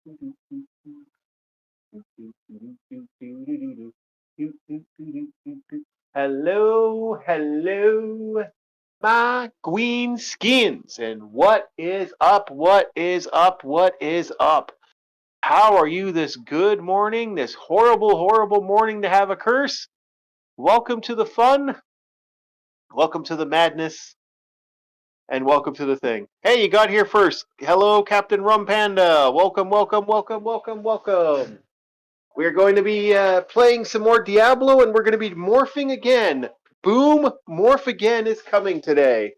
Hello, hello, my green skins, and what is up? What is up? What is up? How are you this good morning? This horrible, horrible morning to have a curse? Welcome to the fun. Welcome to the madness. And welcome to the thing. Hey, you got here first. Hello, Captain Rum Panda. Welcome, welcome, welcome, welcome, welcome. We're going to be playing some more Diablo, and we're going to be morphing again. Boom, morph again is coming today.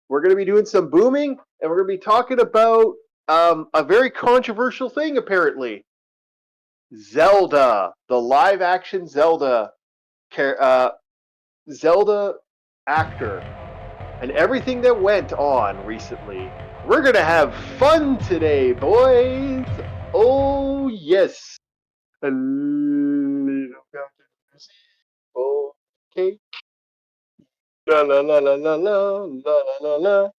We're going to be doing some booming, and we're going to be talking about a very controversial thing, apparently. Zelda, the live-action Zelda, Zelda actor, and everything that went on recently. We're going to have fun today, boys. Oh, yes. A little okay. La la la la la la la la la.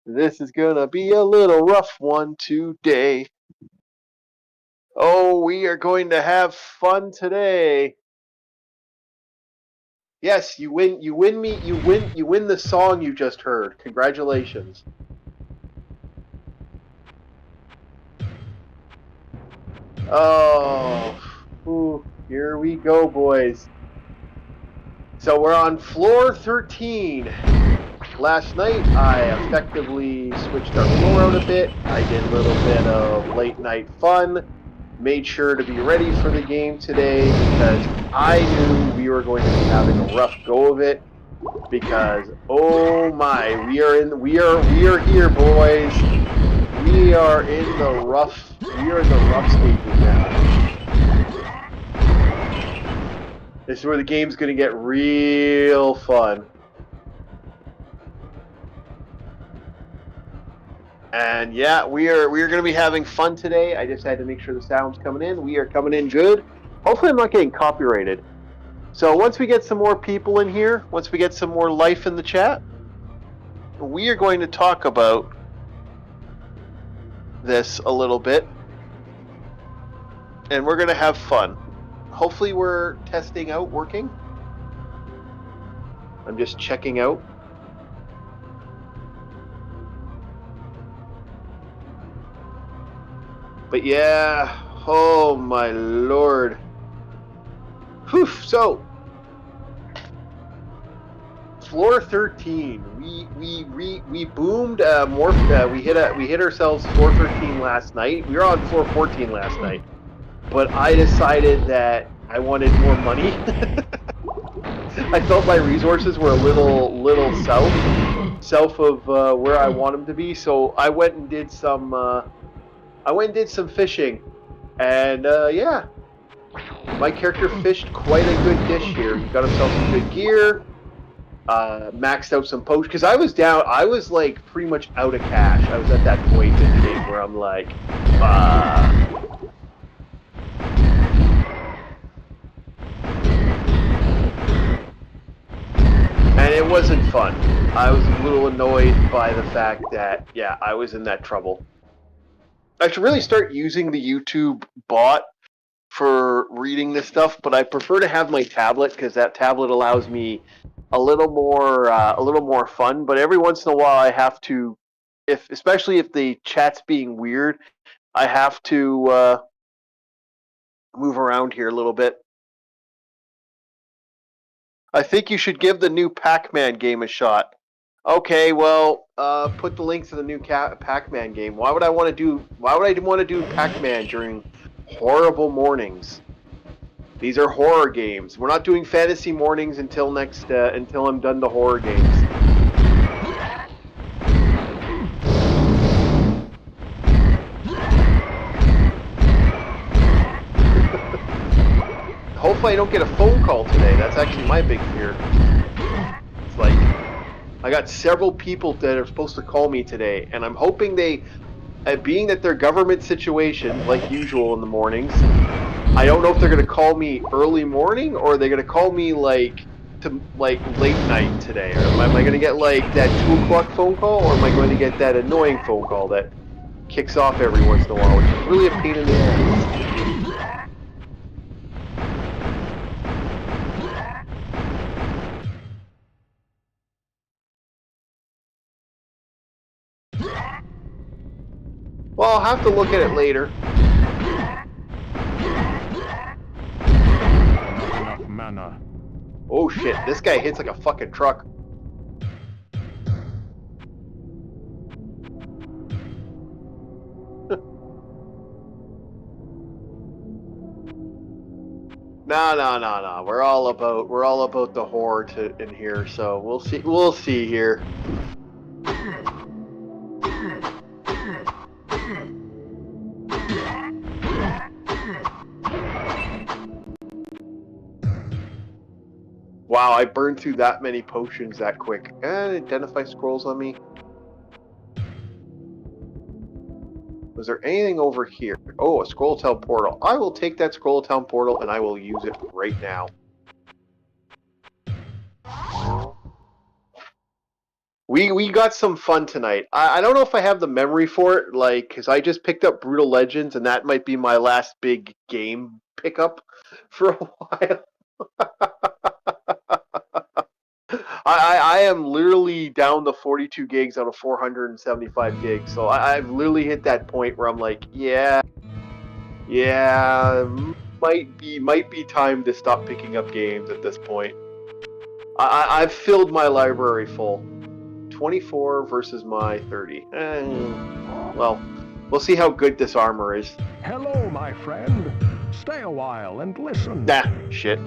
This is gonna be a little rough one today. Oh, we are going to have fun today. Yes, you win. You win me. You win. You win the song you just heard. Congratulations. Oh, ooh, here we go, boys. So we're on floor 13. Last night, I effectively switched our floor out a bit. I did a little bit of late night fun. Made sure to be ready for the game today because I knew we were going to be having a rough go of it. Because oh my, we are here, boys. We are in the rough stages now. This is where the game's going to get real fun. And yeah, we are going to be having fun today. I just had to make sure the sound's coming in. We are coming in good. Hopefully I'm not getting copyrighted. So once we get some more people in here, once we get some more life in the chat, we are going to talk about this a little bit. And we're going to have fun. Hopefully we're testing out working. I'm just checking out. But yeah, oh my lord. Whew, so floor 13. We boomed, morphed. We hit ourselves floor 13 last night. We were on floor 14 last night, but I decided that I wanted more money. I felt my resources were a little south of where I want them to be. So I went and did some. Fishing, and yeah, my character fished quite a good dish here. He got himself some good gear, maxed out some potions, because I was down, I was like pretty much out of cash. I was at that point in the game where I'm like, and it wasn't fun. I was a little annoyed by the fact that, yeah, I was in that trouble. I should really start using the YouTube bot for reading this stuff, but I prefer to have my tablet because that tablet allows me a little more fun. But every once in a while, I have to, especially if the chat's being weird, I have to move around here a little bit. I think you should give the new Pac-Man game a shot. Okay, well, put the link to the new Pac-Man game. Why would I want to do Pac-Man during horrible mornings? These are horror games. We're not doing fantasy mornings until I'm done the horror games. Hopefully I don't get a phone call today. That's actually my big fear. It's like, I got several people that are supposed to call me today, and I'm hoping being that they're government situations, like usual in the mornings, I don't know if they're going to call me early morning, or they're going to call me late night today. Or am I going to get like that 2 o'clock phone call, or am I going to get that annoying phone call that kicks off every once in a while, which is really a pain in the ass. Well, I'll have to look at it later. Enough mana. Oh shit, this guy hits like a fucking truck. No. We're all about the horde in here, so we'll see here. Wow, I burned through that many potions that quick. And identify scrolls on me. Was there anything over here? Oh, a scroll town portal. I will take that scroll town portal and I will use it right now. We got some fun tonight. I don't know if I have the memory for it, like, because I just picked up Brutal Legends, and that might be my last big game pickup for a while. I am literally down to 42 gigs out of 475 gigs, so I've literally hit that point where I'm like, yeah, might be time to stop picking up games at this point. I've filled my library full. 24 versus my 30. Well, we'll see how good this armor is. Hello, my friend. Stay a while and listen. Nah, shit.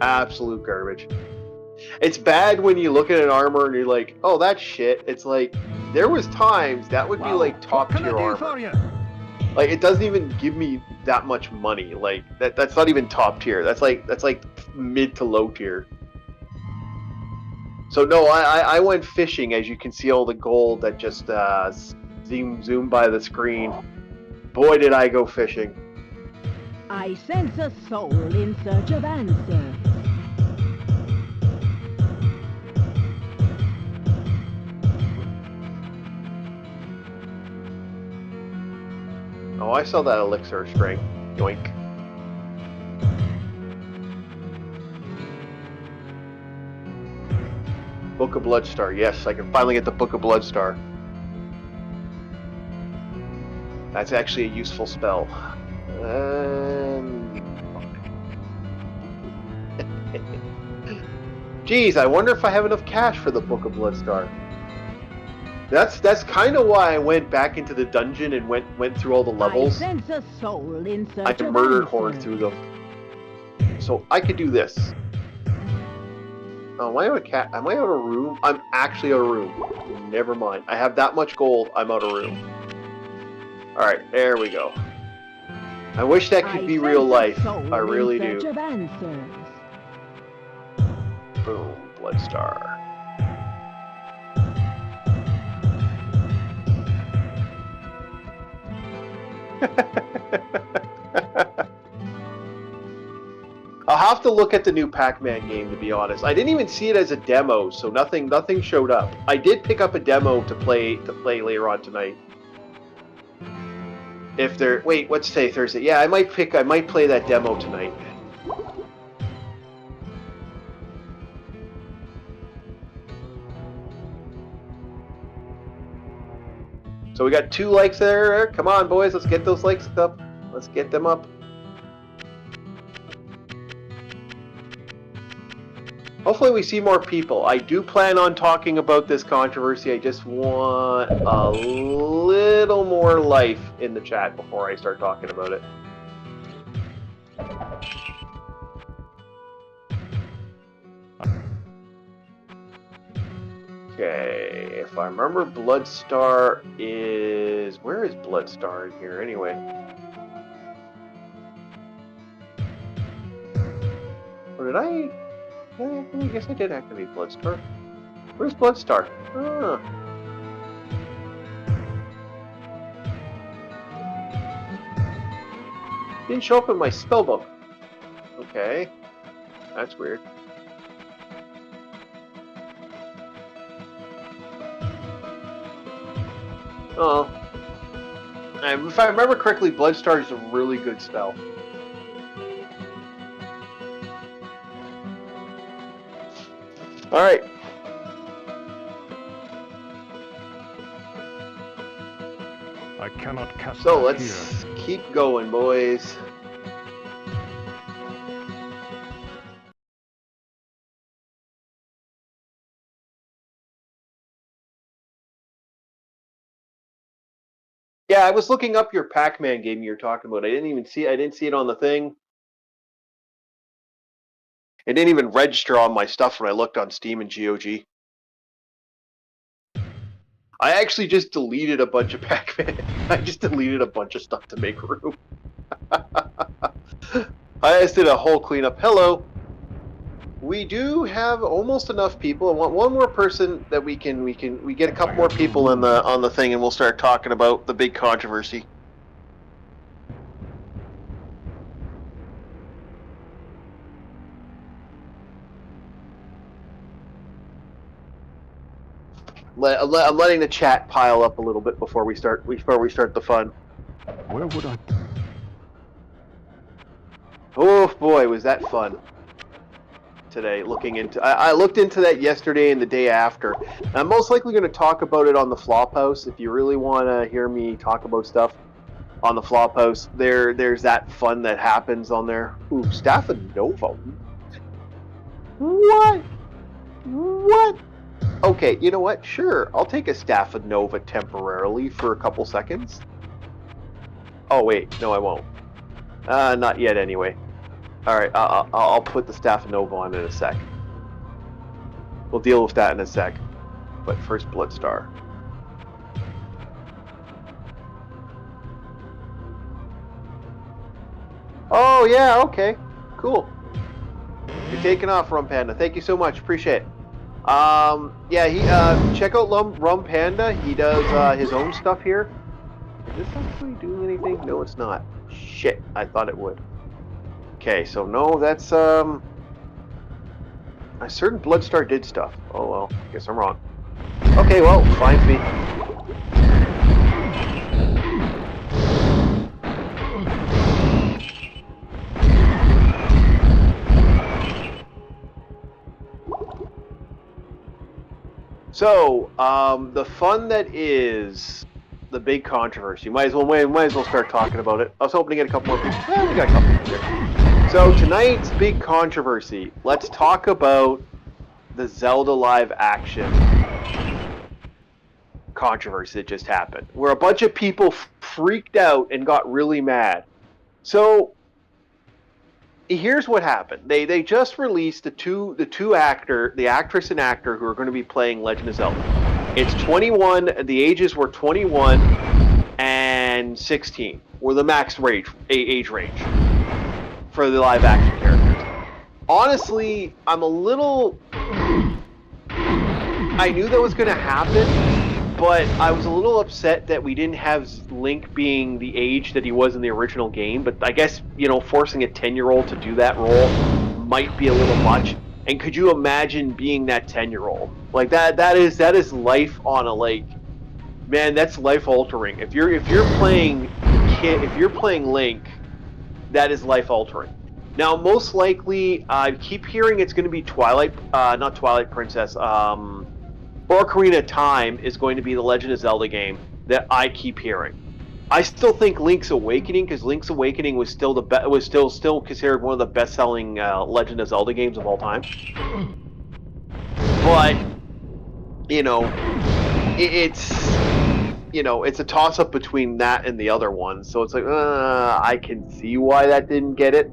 Absolute garbage. It's bad when you look at an armor and you're like, oh, that's shit. It's like, there was times that would be like top tier armor. Like, it doesn't even give me that much money. Like, that's not even top tier. That's like mid to low tier. So no, I went fishing, as you can see all the gold that just zoom by the screen. Boy, did I go fishing. I sense a soul in search of answers. Oh, I saw that elixir strength. Yoink. Book of Bloodstar. Yes, I can finally get the Book of Bloodstar. That's actually a useful spell. Geez, I wonder if I have enough cash for the Book of Bloodstar. That's kind of why I went back into the dungeon and went through all the levels. I sense a soul in search I of murdered answers. Horn through them. So I could do this. Oh, am I out of cat? Am I out of room? I'm actually out of room. Never mind. I have that much gold. I'm out of room. All right, there we go. I wish that could be real life. I really do. Of answers. Boom, Bloodstar. I'll have to look at the new Pac-Man game, to be honest. I didn't even see it as a demo, so nothing showed up. I did pick up a demo to play later on tonight. If there, wait, what's today? Thursday? Yeah, I might play that demo tonight. So we got 2 likes there. Come on, boys, let's get those likes up. Let's get them up. Hopefully we see more people. I do plan on talking about this controversy. I just want a little more life in the chat before I start talking about it. Okay, if I remember, Bloodstar is... Where is Bloodstar in here anyway? Or did I guess I did activate Bloodstar. Where's Bloodstar? Ah. Didn't show up in my spellbook. Okay. That's weird. Oh. And if I remember correctly, Bloodstar is a really good spell. Alright. I cannot cast So that let's here. keep going, boys. Yeah, I was looking up your Pac-Man game you're talking about. I didn't see it on the thing. It didn't even register on my stuff when I looked on Steam and GOG. I actually just deleted a bunch of Pac-Man. I just deleted a bunch of stuff to make room. I just did a whole cleanup. Hello. We do have almost enough people. I want one more person that we get a couple more people on the thing, and we'll start talking about the big controversy. I'm letting the chat pile up a little bit before we start the fun. Where would I? Oh boy, was that fun today. I looked into that yesterday and the day after. I'm most likely going to talk about it on the Flophouse. If you really want to hear me talk about stuff on the Flophouse, there's that fun that happens on there. Ooh, Stafford Nova. What? Okay, you know what? Sure, I'll take a Stafford Nova temporarily for a couple seconds. Oh wait, no, I won't. Not yet, anyway. All right, I'll put the Stafford Nova on in a sec. We'll deal with that in a sec. But first, Bloodstar. Oh yeah, okay, cool. You're taking off, Rum Panda. Thank you so much. Appreciate it. Yeah, check out Rum Panda. He does his own stuff here. Is this actually doing anything? No, it's not. Shit, I thought it would. Okay, so no, that's a certain Bloodstar did stuff. Oh well, guess I'm wrong. Okay, well, fine with me. So, the fun that is the big controversy. Might as well start talking about it. I was hoping to get a couple more people. Yeah, we got a couple here. So tonight's big controversy. Let's talk about the Zelda live action controversy that just happened, where a bunch of people freaked out and got really mad. So here's what happened. They just released the actress and actor who are going to be playing Legend of Zelda. It's 21. The ages were 21 and 16 were the max age range for the live action characters. Honestly, I'm a little. I knew that was going to happen, but I was a little upset that we didn't have Link being the age that he was in the original game. But I guess, forcing a 10-year-old to do that role might be a little much. And could you imagine being that 10-year-old? Like that is life on a man, that's life altering. If you're playing Link, that is life altering. Now, most likely, I keep hearing it's going to be not Twilight Princess, Ocarina of Time is going to be the Legend of Zelda game that I keep hearing. I still think Link's Awakening, because Link's Awakening was still still considered one of the best-selling Legend of Zelda games of all time. But it's a toss-up between that and the other one. So it's like, I can see why that didn't get it.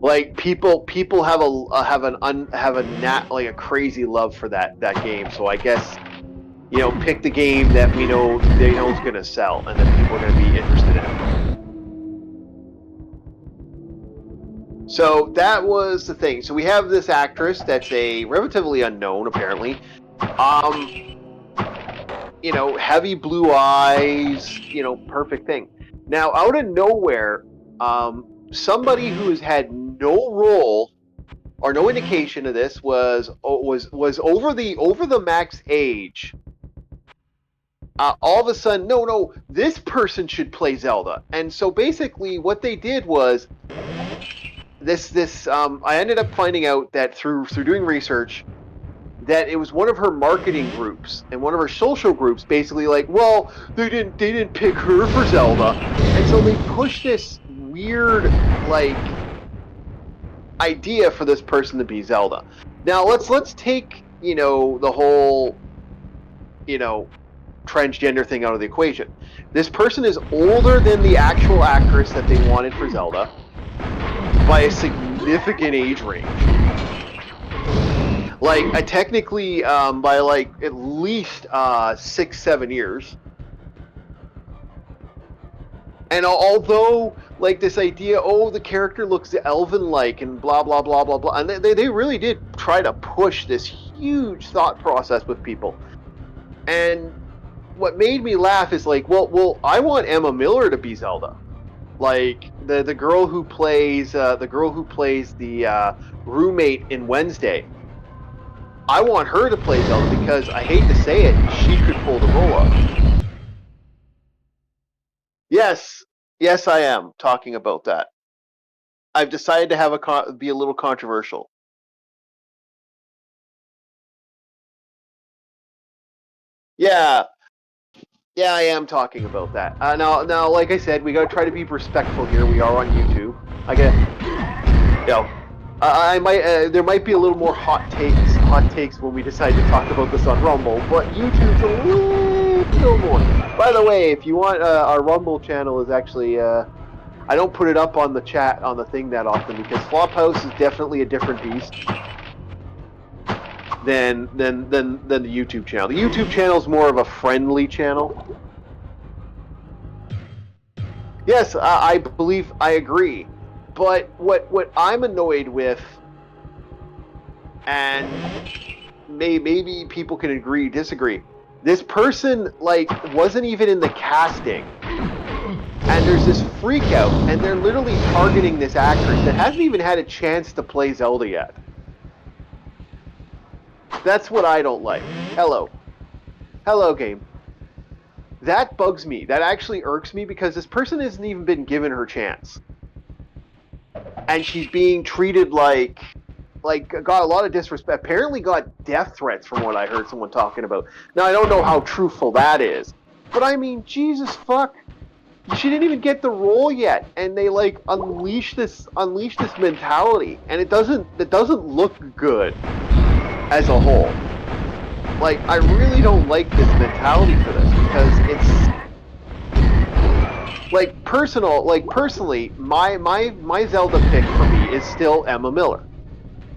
Like people have a crazy love for that game. So I guess pick the game that we know is going to sell and that people are going to be interested in. So that was the thing. So we have this actress that's a relatively unknown, apparently. Heavy blue eyes. Perfect thing. Now out of nowhere, somebody who has had no role or no indication of this was over the max age. All of a sudden, no, this person should play Zelda. And so basically, what they did was this. I ended up finding out that through doing research, that it was one of her marketing groups and one of her social groups basically like, well, they didn't pick her for Zelda, and so they pushed this weird like idea for this person to be Zelda. Now let's take the whole transgender thing out of the equation. This person is older than the actual actress that they wanted for Zelda by a significant age range. Like technically by like at least 6-7 years. And although like this idea, oh, the character looks elven-like and blah blah blah blah blah, and they really did try to push this huge thought process with people. And what made me laugh is like, well, I want Emma Miller to be Zelda, like the girl who plays the roommate in Wednesday. I want her to play Zelda because I hate to say it, she could pull the role off. Yes, I am talking about that. I've decided to have be a little controversial. Yeah, I am talking about that. Now, like I said, we gotta try to be respectful here. We are on YouTube. I get, I might there might be a little more hot takes when we decide to talk about this on Rumble, but YouTube's a little more. By the way, if you want, our Rumble channel is actually I don't put it up on the chat on the thing that often because Flophouse is definitely a different beast than the YouTube channel. The YouTube channel is more of a friendly channel. Yes, I believe I agree. But what I'm annoyed with, and maybe people can agree, disagree. This person like wasn't even in the casting, and there's this freak out, and they're literally targeting this actress that hasn't even had a chance to play Zelda yet. That's what I don't like. Hello, game. That bugs me. That actually irks me because this person hasn't even been given her chance. And she's being treated like got a lot of disrespect. Apparently got death threats from what I heard someone talking about. Now, I don't know how truthful that is. But I mean, Jesus fuck. She didn't even get the role yet. And they like unleash this mentality. And it doesn't look good as a whole. Like, I really don't like this mentality for this because it's personally, my Zelda pick for me is still Emma Miller.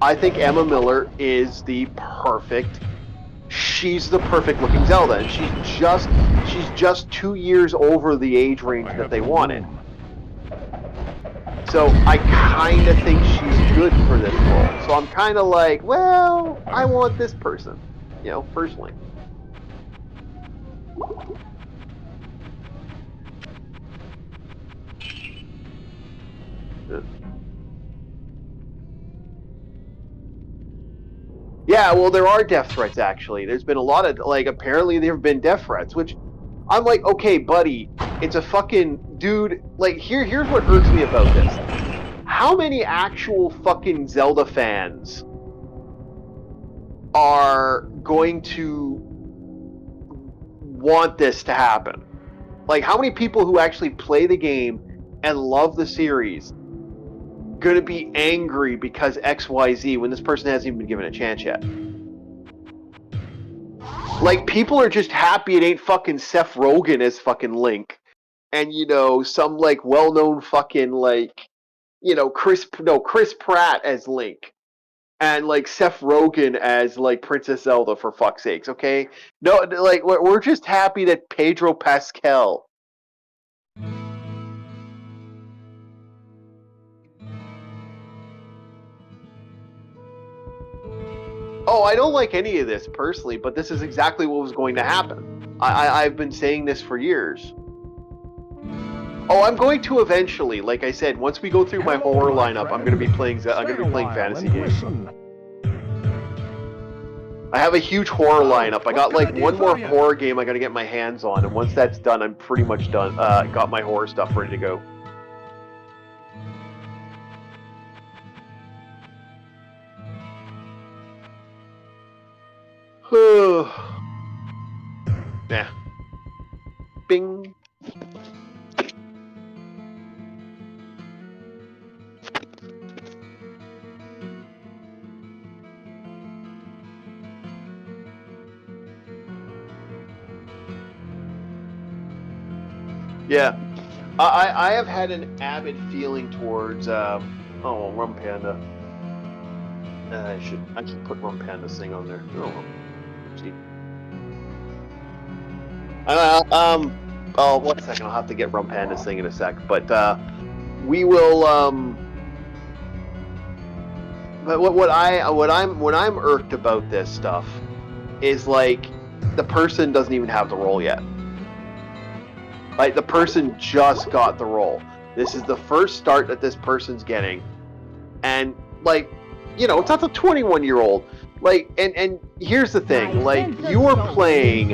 I think Emma Miller is she's the perfect looking Zelda, and she's just 2 years over the age range that they wanted. So I kind of think she's good for this role. So I'm kind of like, well, I want this person, personally. Yeah, well, there are death threats, actually. There's been a lot of, apparently there have been death threats, which I'm like, okay, buddy, it's a fucking dude. Like, here's what irks me about this. How many actual fucking Zelda fans are going to want this to happen? Like, how many people who actually play the game and love the series gonna be angry because XYZ when this person hasn't even been given a chance yet? Like, people are just happy it ain't fucking Seth Rogen as fucking Link, and some like well-known fucking Chris Pratt as Link, and like Seth Rogen as like Princess Zelda, for fuck's sakes. Okay, no, like we're just happy that Pedro Pascal. Oh, I don't like any of this personally, but this is exactly what was going to happen. I've been saying this for years. Oh, I'm going to eventually. Like I said, once we go through my horror lineup, I'm going to be playing fantasy games. I have a huge horror lineup. I got like one more horror game I got to get my hands on, and once that's done, I'm pretty much done. Got my horror stuff ready to go. Yeah. Bing. Yeah. I have had an avid feeling towards Rum Panda. I should put Rum Panda's thing on there. Oh well. Oopsie. Oh, 1 second. I'll have to get Rum Panda's thing in a sec. But we will. But what I'm irked about this stuff is like the person doesn't even have the role yet. Like the person just got the role. This is the first start that this person's getting, and like, it's not the 21-year-old. Like, and here's the thing, like, you are playing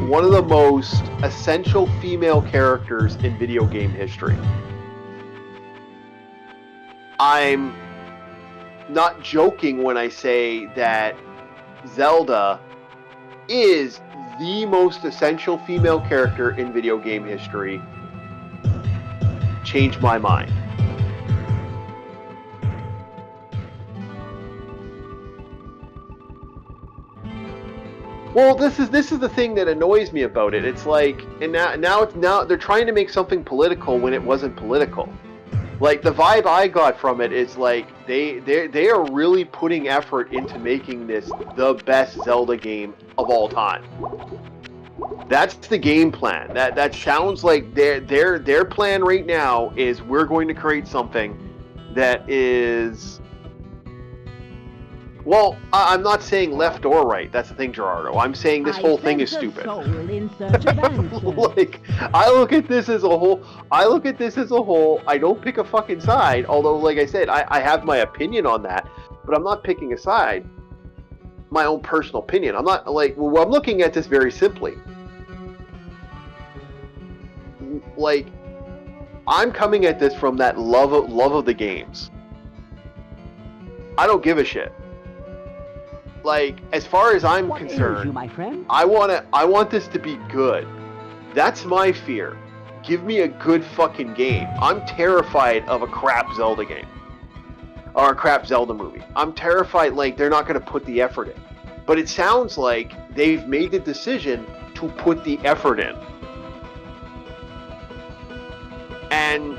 one of the most essential female characters in video game history. I'm not joking when I say that Zelda is the most essential female character in video game history. Changed my mind. Well, this is the thing that annoys me about it. It's like, and now they're trying to make something political when it wasn't political. Like, the vibe I got from it is like they are really putting effort into making this the best Zelda game of all time. That's the game plan. That sounds like their plan right now is we're going to create something that is. Well, I'm not saying left or right. That's the thing, Gerardo. I'm saying this whole thing is stupid. Like, I look at this as a whole. I don't pick a fucking side. Although, like I said, I have my opinion on that, but I'm not picking a side. My own personal opinion. I'm not like. Well, I'm looking at this very simply. Like, I'm coming at this from that love of the games. I don't give a shit. Like, as far as I'm concerned, my friend? I want this to be good. That's my fear. Give me a good fucking game. I'm terrified of a crap Zelda game. Or a crap Zelda movie. I'm terrified, like, they're not going to put the effort in. But it sounds like they've made the decision to put the effort in. And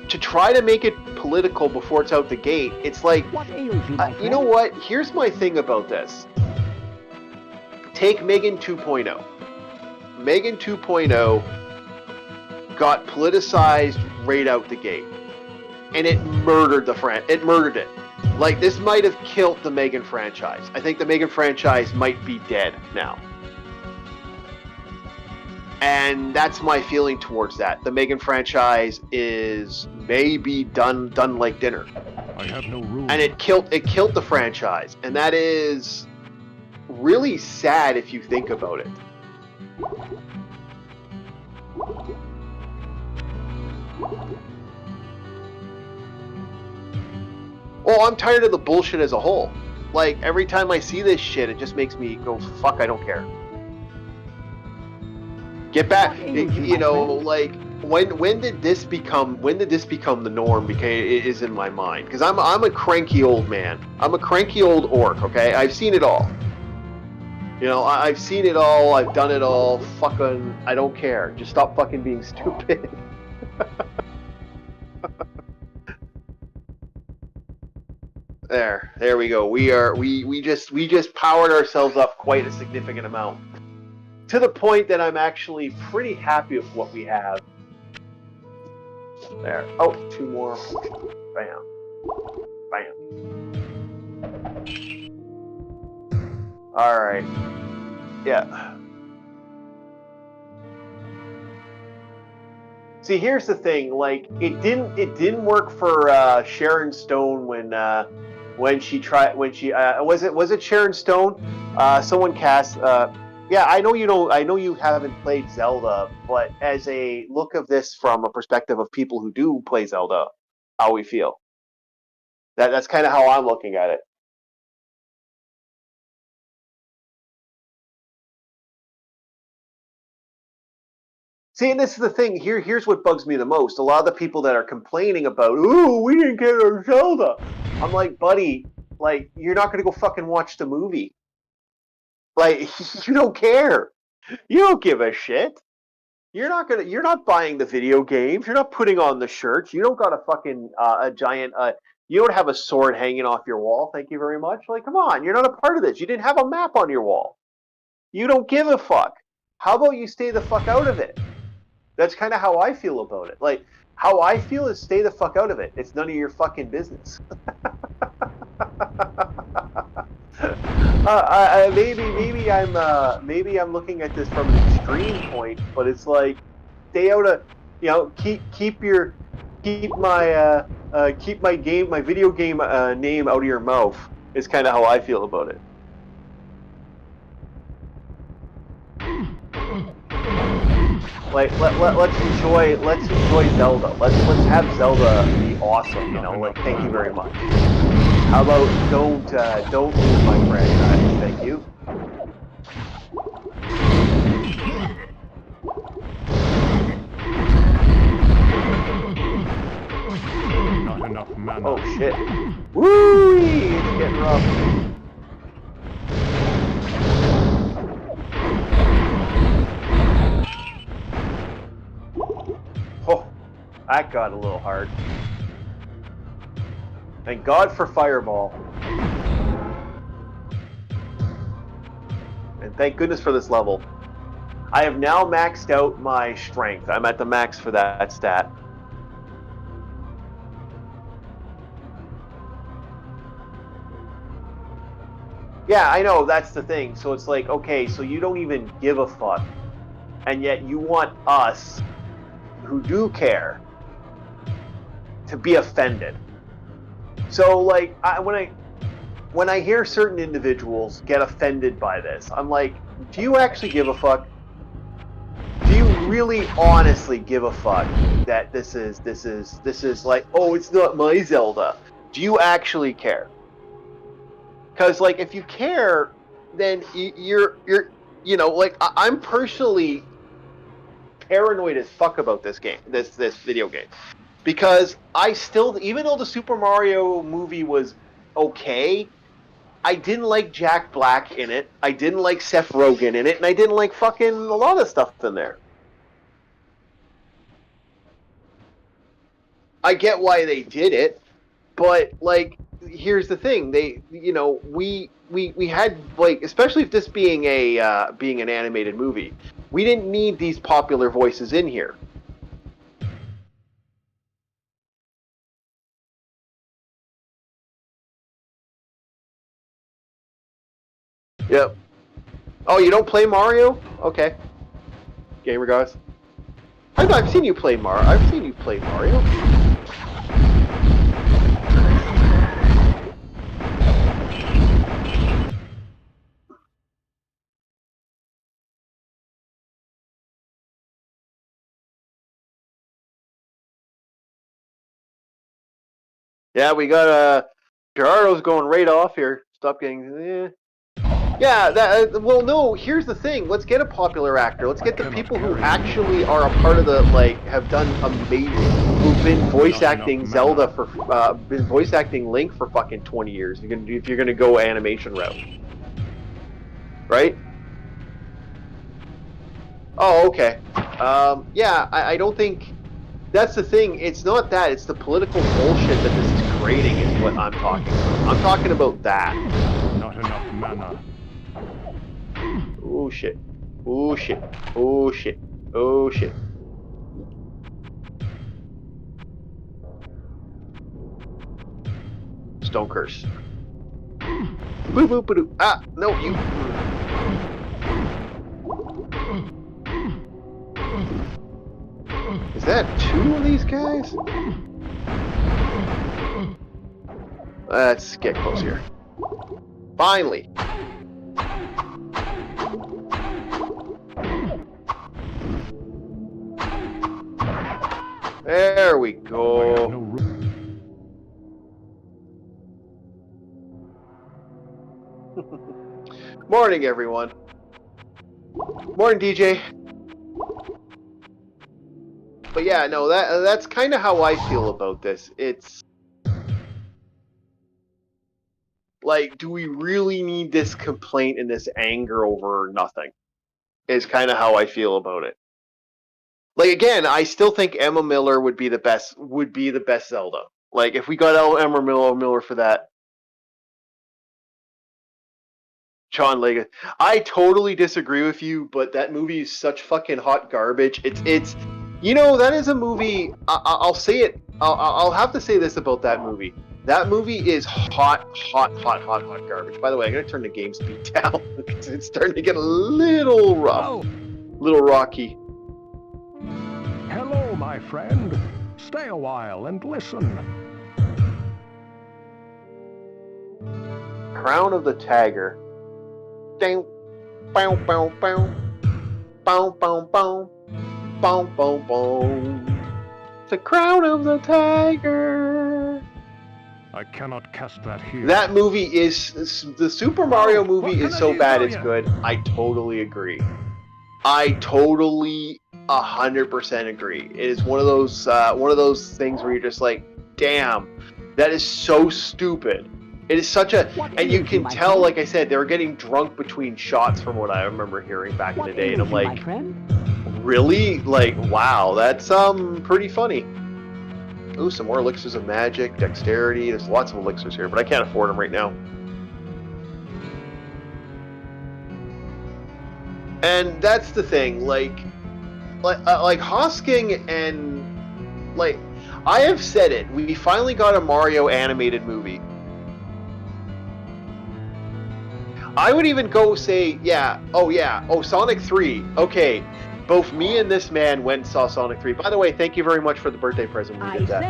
to try to make it political before it's out the gate, it's like, you know what? Here's my thing about this. Take Megan 2.0. Megan 2.0 got politicized right out the gate, and it murdered It murdered it. Like, this might have killed the Megan franchise. I think the Megan franchise might be dead now. And that's my feeling towards that. The Megan franchise is maybe done like dinner. I have no rules. And it killed the franchise, and that is really sad if you think about it. Oh, I'm tired of the bullshit as a whole. Like, every time I see this shit, it just makes me go, fuck, I don't care. Get back, like, when did this become the norm? Because it is in my mind. Because I'm a cranky old man. I'm a cranky old orc. Okay, I've seen it all. I've seen it all. I've done it all. Fucking, I don't care. Just stop fucking being stupid. There we go. We just powered ourselves up quite a significant amount. To the point that I'm actually pretty happy with what we have. There. Oh, 2 more. Bam. Bam. Alright. Yeah. See, here's the thing. Like, it didn't work for Sharon Stone when she was it Sharon Stone? Someone cast. Yeah, I know you haven't played Zelda, but as a look of this from a perspective of people who do play Zelda, how we feel. That's kind of how I'm looking at it. See, and this is the thing. Here's what bugs me the most. A lot of the people that are complaining about, "Ooh, we didn't get our Zelda." I'm like, buddy, like, you're not gonna go fucking watch the movie. Like, you don't care. You don't give a shit. You're not buying the video games. You're not putting on the shirts. You don't got a fucking a giant. You don't have a sword hanging off your wall. Thank you very much. Like, come on, you're not a part of this. You didn't have a map on your wall. You don't give a fuck. How about you stay the fuck out of it? That's kind of how I feel about it. Like, how I feel is stay the fuck out of it. It's none of your fucking business. Maybe I'm looking at this from an extreme point, but it's like stay out of, keep my video game name out of your mouth. Is kind of how I feel about it. Like let's enjoy Zelda. Let's have Zelda be awesome. Like, thank you very much. How about don't lose my franchise? Thank you. Not enough mana. Oh shit! Woo! It's getting rough. Oh, that got a little hard. Thank God for Fireball. And thank goodness for this level. I have now maxed out my strength. I'm at the max for that stat. Yeah, I know, that's the thing. So it's like, okay, so you don't even give a fuck. And yet you want us, who do care, to be offended. So, like, when I hear certain individuals get offended by this, I'm like, do you actually give a fuck? Do you really honestly give a fuck that this is like, oh, it's not my Zelda? Do you actually care? Because, like, if you care, then you're like, I'm personally paranoid as fuck about this game, this video game. Because I still, even though the Super Mario movie was okay, I didn't like Jack Black in it. I didn't like Seth Rogen in it, and I didn't like fucking a lot of stuff in there. I get why they did it, but, like, here's the thing: we had, like, especially if this being an animated movie, we didn't need these popular voices in here. Yep. Oh, you don't play Mario? Okay. Gamer guys. I've seen you play Mario. I've seen you play Mario. Yeah, we got Gerardo's going right off here. Stop getting. Yeah, well, no. Here's the thing. Let's get a popular actor. Let's get the people who actually are a part of the, like, have done amazing, who've been voice acting Zelda for, been voice acting Link for fucking 20 years. If you're gonna go animation route, right? Oh, okay. Yeah, I don't think that's the thing. It's not that. It's the political bullshit that this is creating is what I'm talking about. I'm talking about that. Not enough mana. Oh shit. Oh shit. Oh shit. Oh shit. Stone curse. Boo boo boo doo. Ah, no, you. Is that two of these guys? Let's get close here. Finally. There we go. Morning, everyone. Morning, DJ. But yeah, no, that's kind of how I feel about this. It's like, do we really need this complaint and this anger over nothing? Is kind of how I feel about it. Like, again, I still think Emma Miller would be the best Zelda. Like, if we got Emma Miller for that, John Leggett. I totally disagree with you, but that movie is such fucking hot garbage. It's that is a movie. I'll say it. I'll have to say this about that movie. That movie is hot garbage. By the way, I'm gonna turn the game speed down because it's starting to get a little rough, little rocky. Hello, my friend. Stay a while and listen. Crown of the Tiger. Ding, bow, bow, bow, bow, bow, bow, bow, bow, bow. The Crown of the Tiger. I cannot cast that here. That movie is the Super Mario movie is so bad it's good. I totally agree. I totally 100% agree. It is one of those things where you're just like, damn, that is so stupid. It is such a, and you can tell, like I said, they were getting drunk between shots from what I remember hearing back in the day, and I'm like, really? Like, wow, that's pretty funny. Ooh, some more elixirs of magic, dexterity. There's lots of elixirs here, but I can't afford them right now. And that's the thing, like Hosking and like I have said it. We finally got a Mario animated movie. I would even go say, Sonic 3. Okay, both me and this man went and saw Sonic 3. By the way, thank you very much for the birthday present when you did that.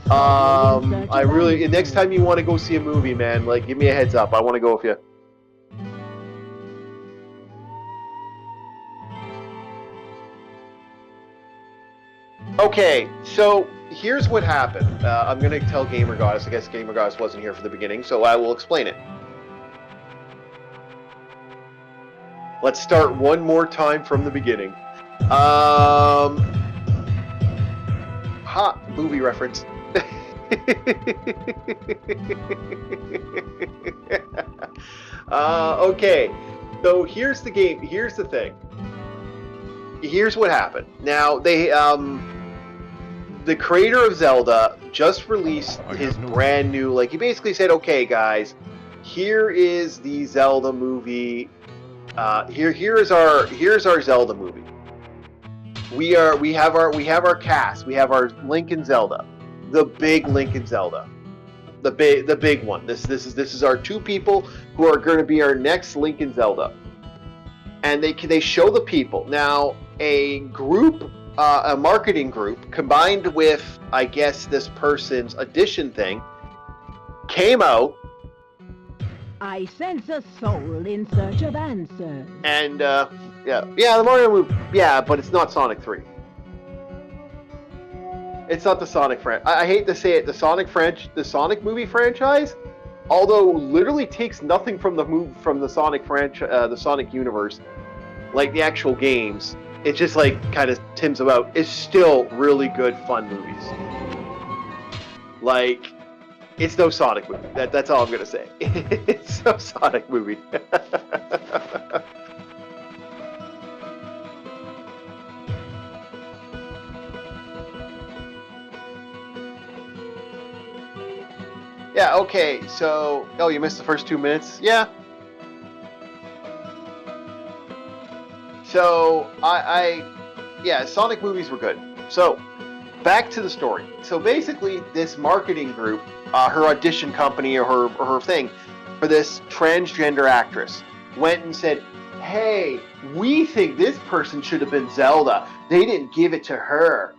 I really, next time you want to go see a movie, man, like, give me a heads up. I want to go with you. Okay, so here's what happened. I'm going to tell Gamer Goddess. I guess Gamer Goddess wasn't here for the beginning, so I will explain it. Let's start one more time from the beginning. Movie reference. Okay, so here's the game. Here's the thing. Here's what happened. Now, the creator of Zelda just released his brand new, like, he basically said, okay, guys, here is the Zelda movie. Here's our Zelda movie. We have our cast. We have our Link and Zelda, the big Link and Zelda, the big one. This is our two people who are going to be our next Link and Zelda, and they show the people. Now, a group, a marketing group, combined with, I guess, this person's audition thing, came out. I sense a soul in search of answers. And the Mario movie, but it's not Sonic 3. It's not the Sonic franchise. I hate to say it, the Sonic movie franchise, although literally takes nothing from the Sonic franchise, the Sonic universe, like the actual games. It's just like kind of tims about. It's still really good, fun movies. Like, it's no Sonic movie. That's all I'm gonna say. It's no Sonic movie. Yeah, okay, so... Oh, you missed the first 2 minutes? Yeah. So, Sonic movies were good. So, back to the story. So basically, this marketing group, her audition company or her thing, for this transgender actress, went and said, hey, we think this person should have been Zelda. They didn't give it to her.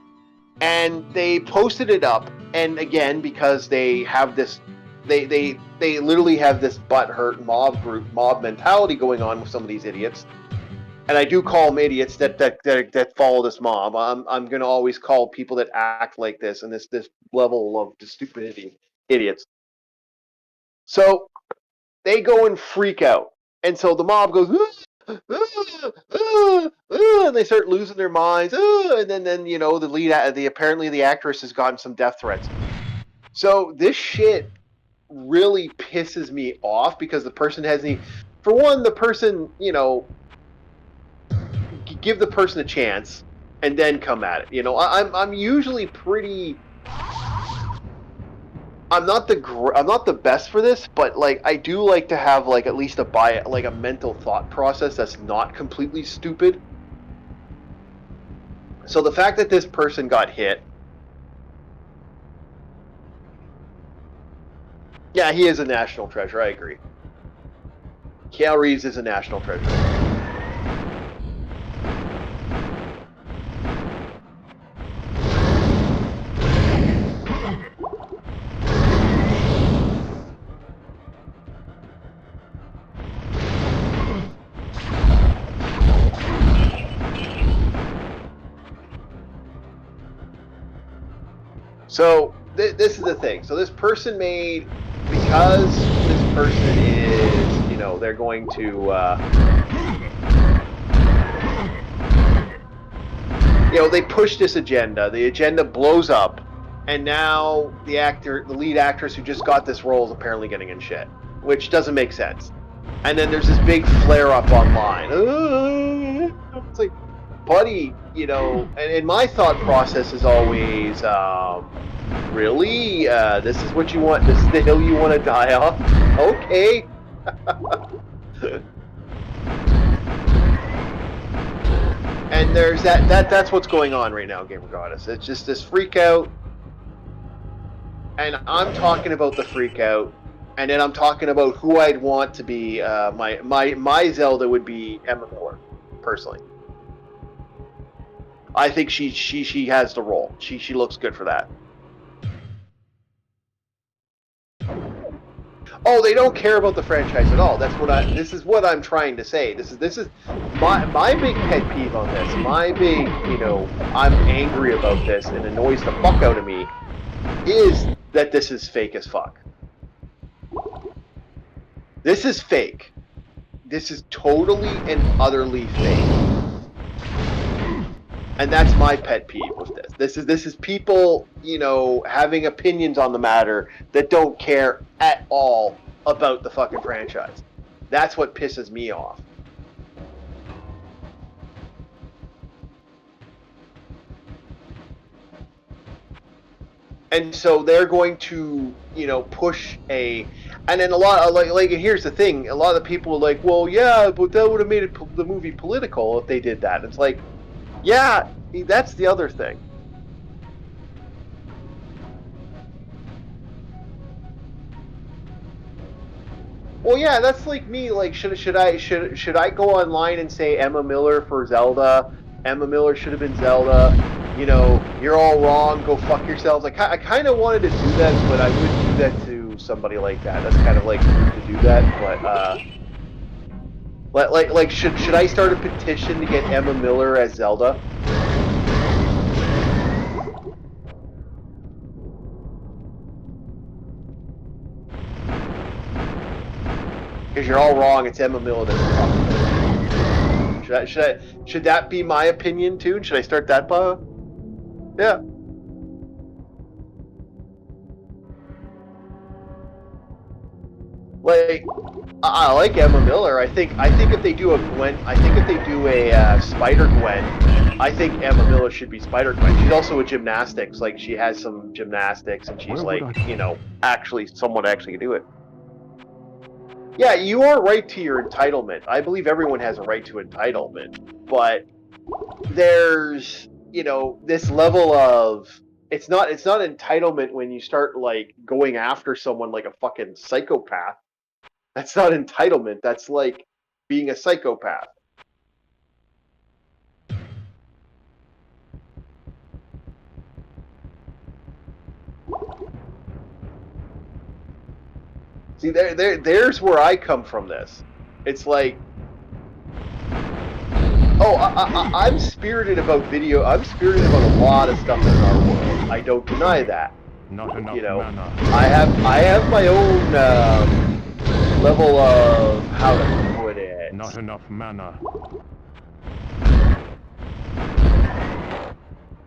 And they posted it up, and again, because they have this, they literally have this butthurt mob mentality going on with some of these idiots. And I do call them idiots that follow this mob. I'm gonna always call people that act like this and this level of stupidity idiots. So they go and freak out, and so the mob goes, and they start losing their minds, and then you know apparently the actress has gotten some death threats. So this shit really pisses me off because the person hasn't. For one, the person, you know, give the person a chance and then come at it. You know, I'm usually pretty. I'm not the best for this, but like I do like to have like at least a mental thought process that's not completely stupid. So the fact that this person got hit, yeah, he is a national treasure. I agree. Keanu Reeves is a national treasure. So this is the thing. So this person made, because this person is, you know, they're going to, you know, they push this agenda. The agenda blows up, and now the lead actress who just got this role is apparently getting in shit, which doesn't make sense. And then there's this big flare up online. It's like, buddy, you know, and my thought process is always, really? This is what you want? This is the hill you want to die on? Okay. And there's that's what's going on right now, Gamer Goddess. It's just this freak out. And I'm talking about the freak out. And then I'm talking about who I'd want to be, my Zelda would be Emma Miller, personally. I think she has the role. She looks good for that. Oh, they don't care about the franchise at all. This is what I'm trying to say. This is my big pet peeve on this. My big, you know, I'm angry about this and annoys the fuck out of me is that this is fake as fuck. This is fake. This is totally and utterly fake. And that's my pet peeve with this. This is people, you know, having opinions on the matter that don't care at all about the fucking franchise. That's what pisses me off. And so they're going to, you know, push and then a lot of, like here's the thing, a lot of the people are like, well, yeah, but that would have made the movie political if they did that. It's like, yeah, that's the other thing. Well, yeah, that's like me. Like, should I go online and say Emma Miller for Zelda? Emma Miller should have been Zelda. You know, you're all wrong. Go fuck yourselves. Like, I kind of wanted to do that, but I wouldn't do that to somebody like that. That's kind of like rude to do that. But like, should I start a petition to get Emma Miller as Zelda? Because you're all wrong. It's Emma Miller that's talking. Should that be my opinion too? Should I start that? Yeah. Like, I like Emma Miller. I think if they do a Spider Gwen, I think Emma Miller should be Spider Gwen. She's also a gymnastics. Like, she has some gymnastics, and she's like, you know, someone actually can do it. Yeah, you are right to your entitlement. I believe everyone has a right to entitlement, but there's, you know, this level of it's not entitlement when you start like going after someone like a fucking psychopath. That's not entitlement. That's like being a psychopath. See, there's where I come from this. It's like, oh, I'm spirited about video. I'm spirited about a lot of stuff in our world. I don't deny that. Not enough you know, mana. I have my own level of how to put it. it. Not enough mana.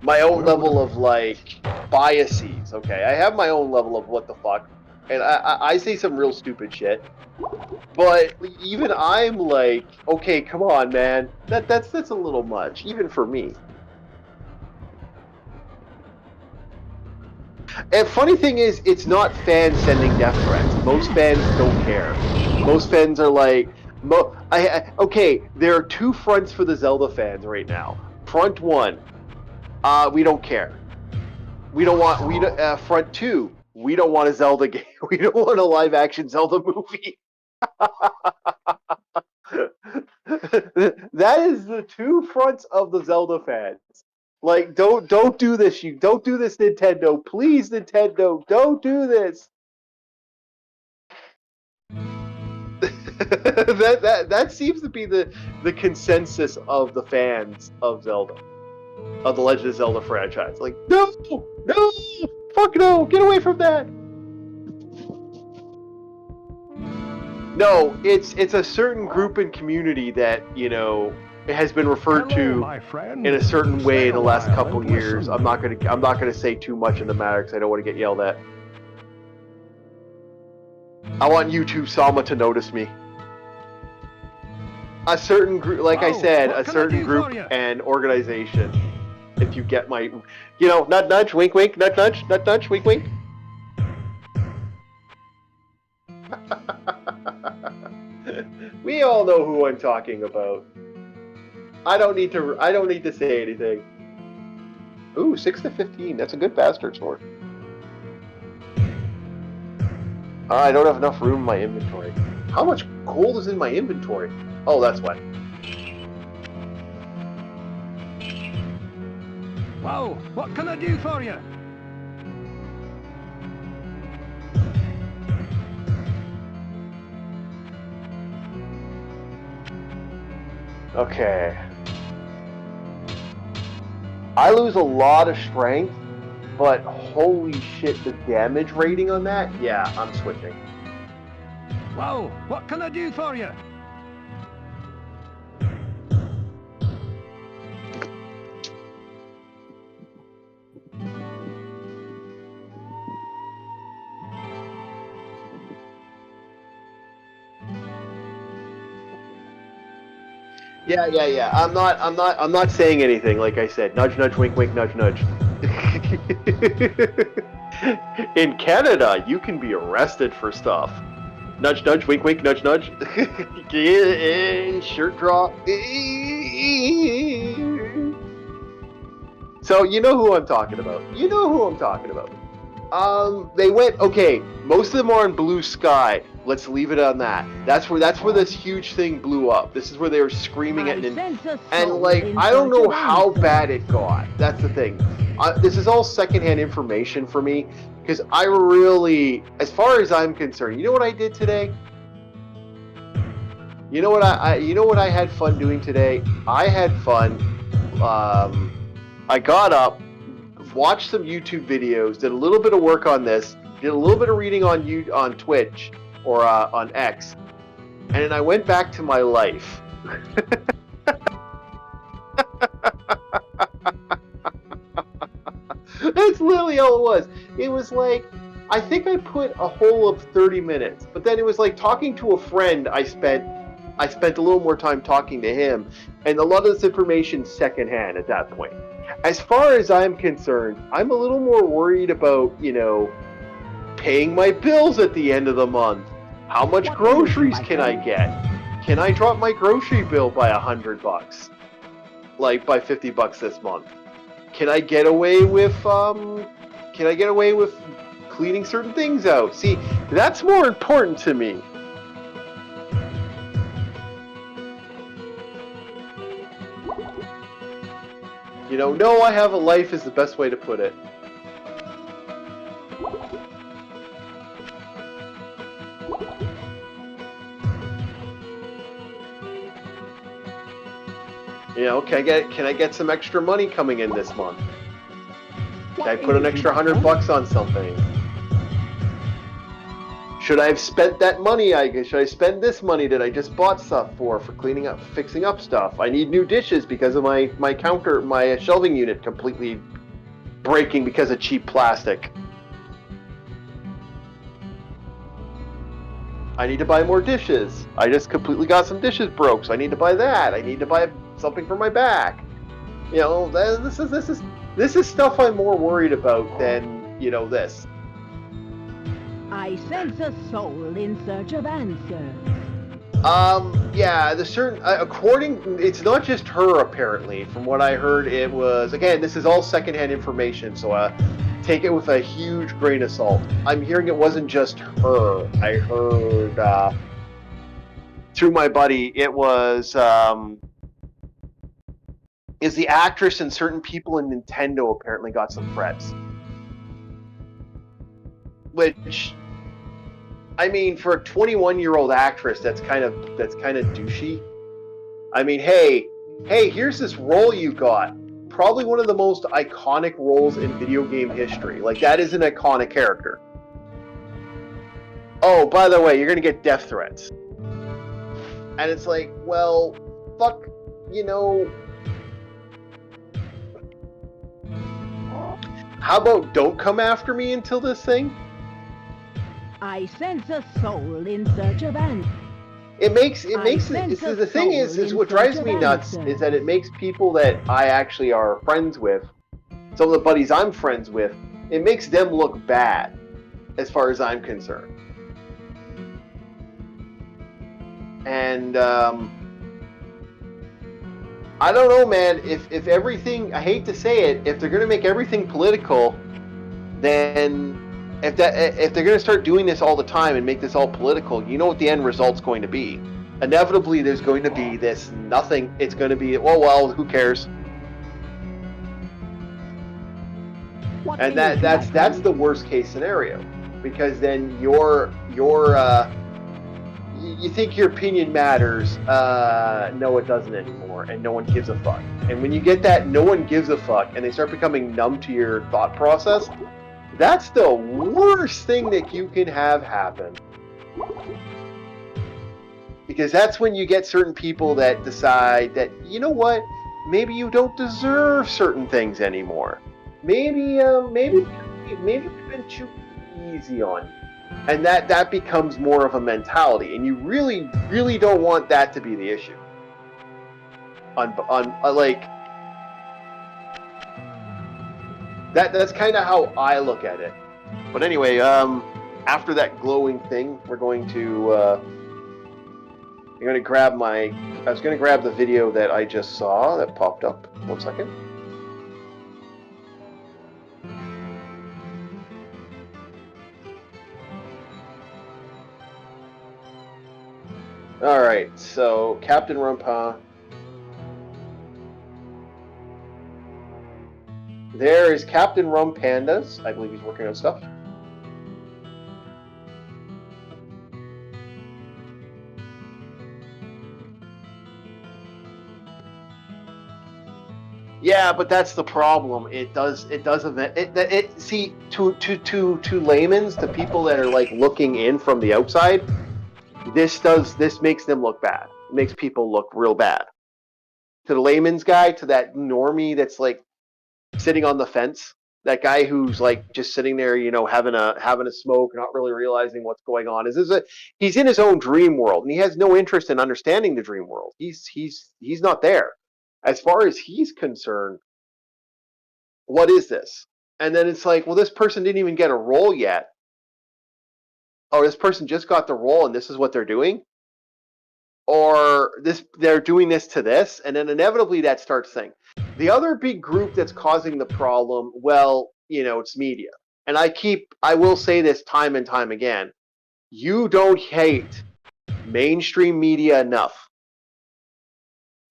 My own level of, like, biases, okay? I have my own level of what the fuck. And I say some real stupid shit. But even I'm like, okay, come on, man. That's a little much, even for me. And funny thing is, it's not fans sending death threats. Most fans don't care. Most fans are like, okay, there are two fronts for the Zelda fans right now. Front one, we don't care. We don't want. Front two, we don't want a Zelda game. We don't want a live action Zelda movie. That is the two fronts of the Zelda fans. Like, don't do this. You don't do this, Nintendo. Please, Nintendo, don't do this. that seems to be the consensus of the fans of Zelda, of the Legend of Zelda franchise. Like, no, fuck no, get away from that. No, it's a certain group and community that, you know, it has been referred to in a certain way in the last couple years. I'm not gonna say too much in the matter because I don't want to get yelled at. I want YouTube Sama to notice me. A certain group, like I said, a certain group and organization. If you get my, you know, nudge nudge, wink wink, nudge nudge, nudge nudge, wink wink. We all know who I'm talking about. I don't need to say anything. Ooh, 6 to 15. That's a good bastard sword. I don't have enough room in my inventory. How much gold is in my inventory? Oh, that's why. Whoa, what can I do for you? Okay. I lose a lot of strength, but holy shit, the damage rating on that? Yeah, I'm switching. Whoa, what can I do for you? Yeah. I'm not saying anything. Like I said, nudge, nudge, wink, wink, nudge, nudge. In Canada, you can be arrested for stuff. Nudge, nudge, wink, wink, nudge, nudge. Shirt drop. So you know who I'm talking about. They went, okay, most of them are in Blue Sky. Let's leave it on that. That's where this huge thing blew up. This is where they were screaming at and like, I don't know how bad it got. That's the thing. This is all secondhand information for me, because I really, as far as I'm concerned, you know what I did today? You know what I had fun doing today? I had fun. I got up, watched some YouTube videos, did a little bit of work on this, did a little bit of reading on Twitch or on X, and then I went back to my life. That's literally all it was. It was like, I think I put a whole of 30 minutes, but then it was like talking to a friend. I spent a little more time talking to him, and a lot of this information secondhand at that point. As far as I'm concerned, I'm a little more worried about, you know, paying my bills at the end of the month. How much groceries can I get? Can I drop my grocery bill by $100? Like by $50 this month? Can I get away with cleaning certain things out? See, that's more important to me. You know, no, I have a life is the best way to put it. You know, can I get some extra money coming in this month? Can I put an extra $100 on something? should I have spent that money? Should I spend this money that I just bought stuff for cleaning up, fixing up stuff? I need new dishes because of my shelving unit completely breaking because of cheap plastic. I need to buy more dishes. I just completely got some dishes broke, so I need to buy that. I need to buy something for my back. You know, this is stuff I'm more worried about than, you know, this. I sense a soul in search of answers. Yeah, it's not just her, apparently. From what I heard, it was, again, this is all secondhand information, so, take it with a huge grain of salt. I'm hearing it wasn't just her. I heard, through my buddy, it was, is the actress and certain people in Nintendo apparently got some threats. Which, I mean, for a 21-year-old actress, that's kind of douchey. I mean, hey, here's this role you got. Probably one of the most iconic roles in video game history. Like, that is an iconic character. Oh, by the way, you're gonna get death threats. And it's like, well, fuck, you know. How about don't come after me until this thing? I sense a soul in search of answers. The thing is what drives me nuts is that it makes people that I actually are friends with, some of the buddies I'm friends with, it makes them look bad, as far as I'm concerned. And, I don't know, man, if everything, I hate to say it, if they're going to make everything political, then if they're going to start doing this all the time and make this all political, you know what the end result's going to be. Inevitably, there's going to be this nothing. It's going to be, oh, well, who cares? And that's the worst case scenario, because then you think your opinion matters. No, it doesn't anymore, and no one gives a fuck. And when you get that no one gives a fuck, and they start becoming numb to your thought process, that's the worst thing that you can have happen. Because that's when you get certain people that decide that, you know what, maybe you don't deserve certain things anymore. Maybe you've been too easy on you. And that becomes more of a mentality, and you really, really don't want that to be the issue. That's kind of how I look at it. But anyway, after that glowing thing, we're going to I'm going to grab I was going to grab the video that I just saw that popped up. 1 second. All right, so Captain Rumpa. There is Captain Rum Pandas. I believe he's working on stuff. Yeah, but that's the problem. See, to layman's, to people that are like looking in from the outside, this makes them look bad. It makes people look real bad. To the layman's guy, to that normie that's like sitting on the fence, that guy who's like just sitting there, you know, having a smoke, not really realizing what's going on. He's in his own dream world, and he has no interest in understanding the dream world. He's not there. As far as he's concerned, what is this? And then it's like, well, this person didn't even get a role yet. Oh, this person just got the role, and this is what they're doing? Or they're doing this to this, and then inevitably that starts thing. The other big group that's causing the problem, well, you know, it's media. And I will say this time and time again. You don't hate mainstream media enough.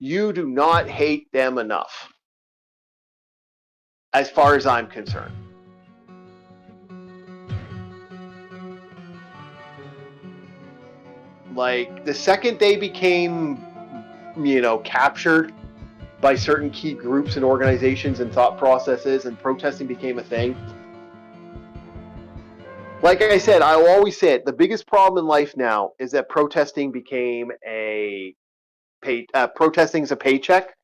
You do not hate them enough, as far as I'm concerned. Like, the second they became, you know, captured by certain key groups and organizations and thought processes, and protesting became a thing, Like I said, I will always say it. The biggest problem in life now is that protesting became protesting is a paycheck,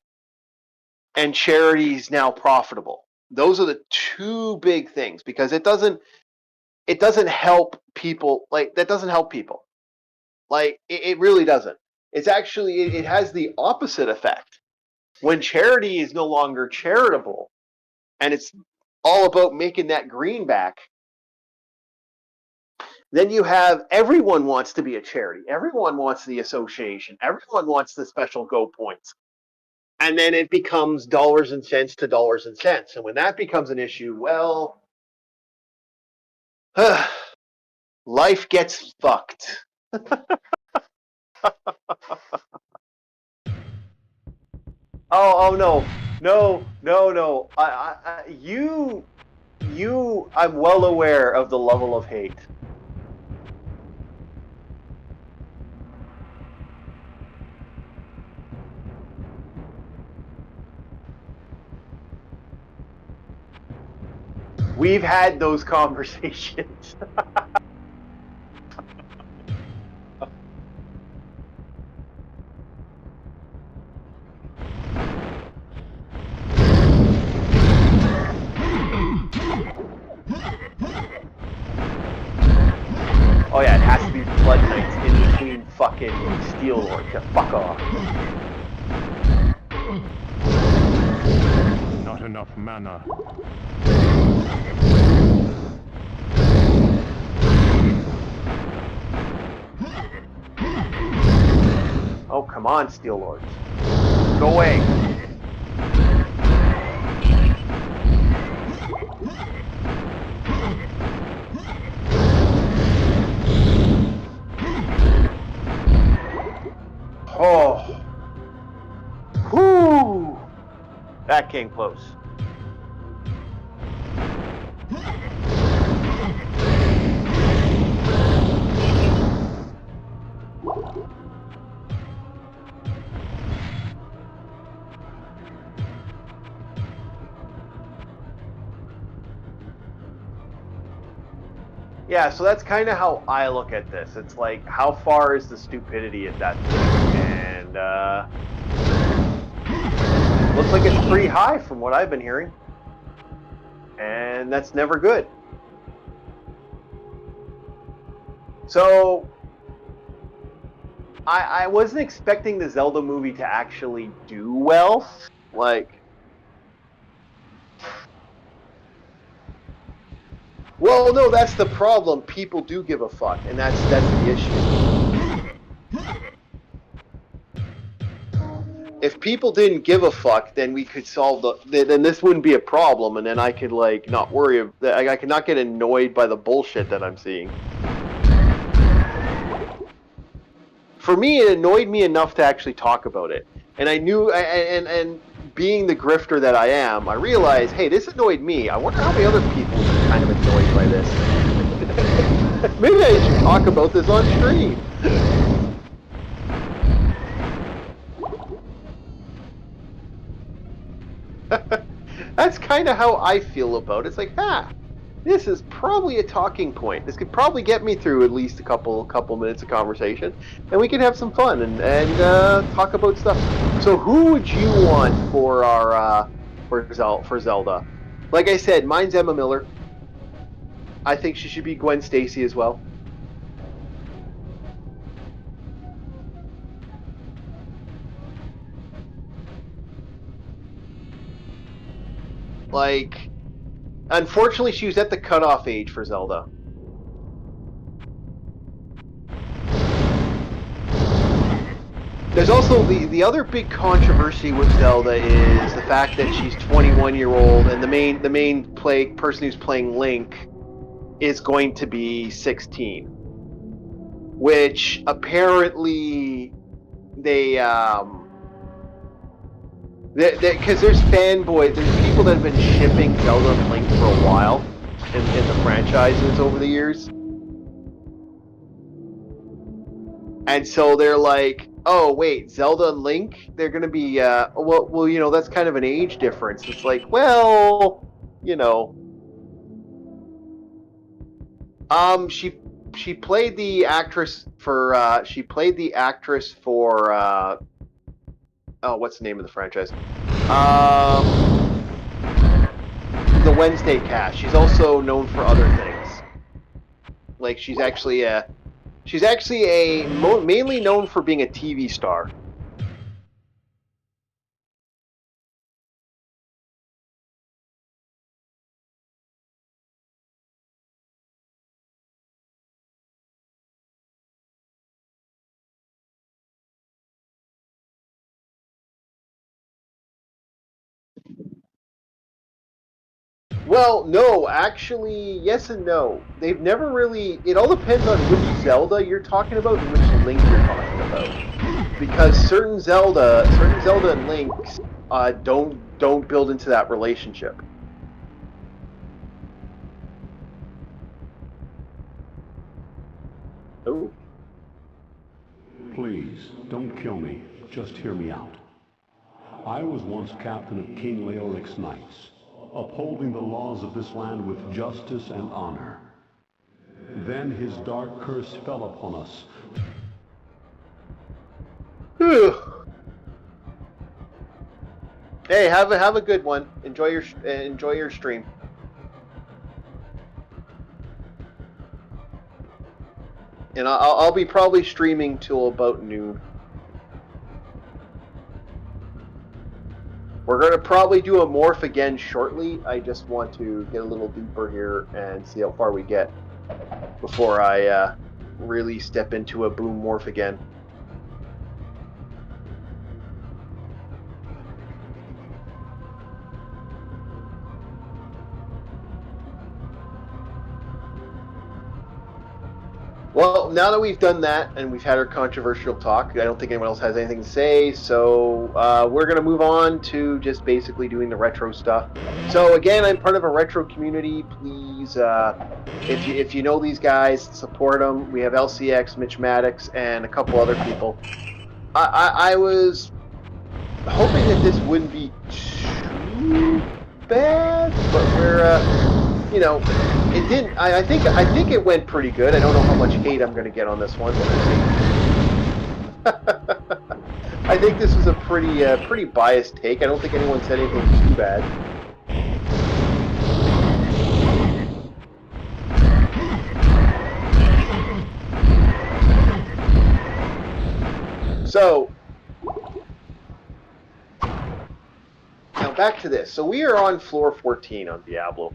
and charity is now profitable. Those are the two big things because it doesn't help people. Like that doesn't help people. Like it really doesn't. It's actually it has the opposite effect. When charity is no longer charitable and it's all about making that greenback, then you have everyone wants to be a charity. Everyone wants the association. Everyone wants the special go points. And then it becomes dollars and cents to dollars and cents. And when that becomes an issue, well, life gets fucked. Oh no, no. I'm well aware of the level of hate. We've had those conversations. Oh yeah, it has to be Blood Knights in between fucking Steel Lords. Yeah, fuck off. Not enough mana. Oh, come on, Steel Lords. Go away. Oh. Whoo! That came close. Yeah, so that's kind of how I look at this. It's like, how far is the stupidity at that point? And looks like it's pretty high from what I've been hearing. And that's never good. So, I wasn't expecting the Zelda movie to actually do well. Like, well, no, that's the problem. People do give a fuck, and that's the issue. If people didn't give a fuck, then we could solve then this wouldn't be a problem, and then I could like not worry. I could not get annoyed by the bullshit that I'm seeing. For me, it annoyed me enough to actually talk about it, and I knew, and being the grifter that I am, I realized, hey, this annoyed me. I wonder how many other people are kind of annoyed by this. Maybe I should talk about this on stream. That's kind of how I feel about it. It's like, this is probably a talking point. This could probably get me through at least a couple minutes of conversation, and we can have some fun and talk about stuff. So, who would you want for our for Zelda? Like I said, mine's Emma Miller. I think she should be Gwen Stacy as well. Like, unfortunately, she was at the cutoff age for Zelda. There's also the other big controversy with Zelda is the fact that she's 21-year-old and the main person who's playing Link is going to be 16, which apparently they because there's fanboys, there's people that have been shipping Zelda and Link for a while in the franchises over the years, and so they're like, oh wait, Zelda and Link, they're gonna be well, you know, that's kind of an age difference. It's like, well, you know, She played the actress for oh, what's the name of the franchise? The Wednesday cast. She's also known for other things. Like she's actually mainly known for being a TV star. Well, no, actually, yes and no. They've never really. It all depends on which Zelda you're talking about and which Link you're talking about. Because certain Zelda and Links don't build into that relationship. Oh. Please, don't kill me. Just hear me out. I was once captain of King Leoric's knights, upholding the laws of this land with justice and honor. Then his dark curse fell upon us. Hey, have a good one. Enjoy your stream. And I'll be probably streaming till about noon. We're gonna probably do a morph again shortly. I just want to get a little deeper here and see how far we get before I really step into a boom morph again. Well, now that we've done that and we've had our controversial talk, I don't think anyone else has anything to say, so we're going to move on to just basically doing the retro stuff. So again, I'm part of a retro community. Please, if you know these guys, support them. We have LCX, Mitch Maddox, and a couple other people. I was hoping that this wouldn't be too bad, but we're... you know, it didn't. I think it went pretty good. I don't know how much hate I'm going to get on this one. I think this was a pretty biased take. I don't think anyone said anything too bad. So now back to this. So we are on floor 14 on Diablo.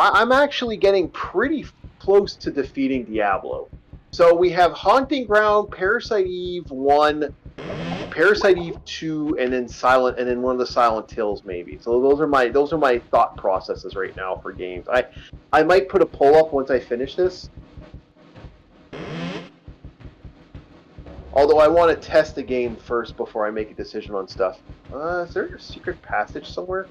I'm actually getting pretty close to defeating Diablo. So we have Haunting Ground, Parasite Eve 1, Parasite Eve 2, and then one of the Silent Hills maybe. So those are my thought processes right now for games. I might put a poll up once I finish this. Although I want to test the game first before I make a decision on stuff. Is there a secret passage somewhere?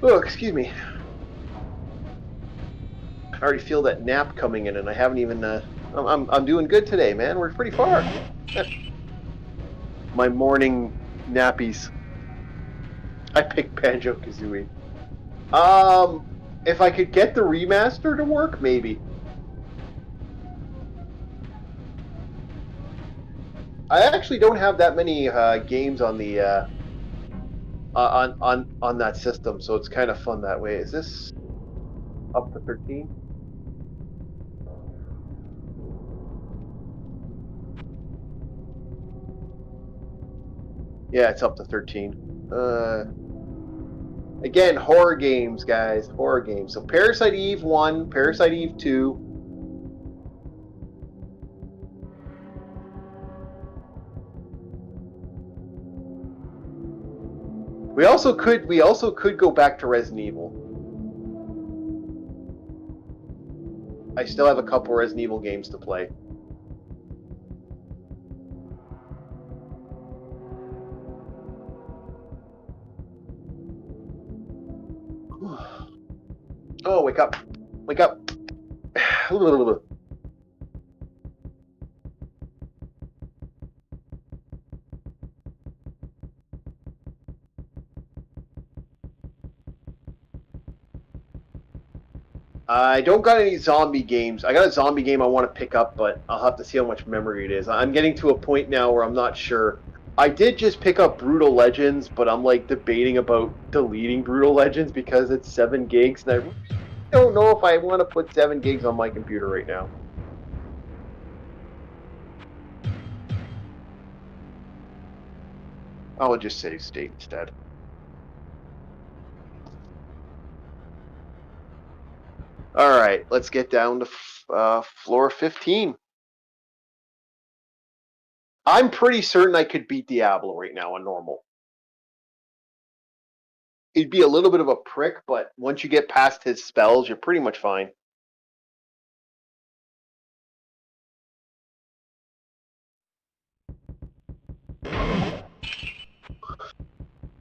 Oh, excuse me. I already feel that nap coming in, and I haven't even. I'm doing good today, man. We're pretty far. My morning nappies. I picked Banjo-Kazooie. If I could get the remaster to work, maybe. I actually don't have that many games on the on that system, so it's kind of fun that way. Is this up to 13? Yeah, it's up to 13. Again, horror games, guys. Horror games. So Parasite Eve 1, Parasite Eve 2. We also could go back to Resident Evil. I still have a couple Resident Evil games to play. Oh, wake up. Wake up. Oh, I don't got any zombie games. I got a zombie game I want to pick up, but I'll have to see how much memory it is. I'm getting to a point now where I'm not sure. I did just pick up Brutal Legends, but I'm like debating about deleting Brutal Legends because it's 7 gigs, and I really don't know if I want to put 7 gigs on my computer right now. I'll just save state instead. All right, let's get down to floor 15. I'm pretty certain I could beat Diablo right now on normal. He'd be a little bit of a prick, but once you get past his spells, you're pretty much fine.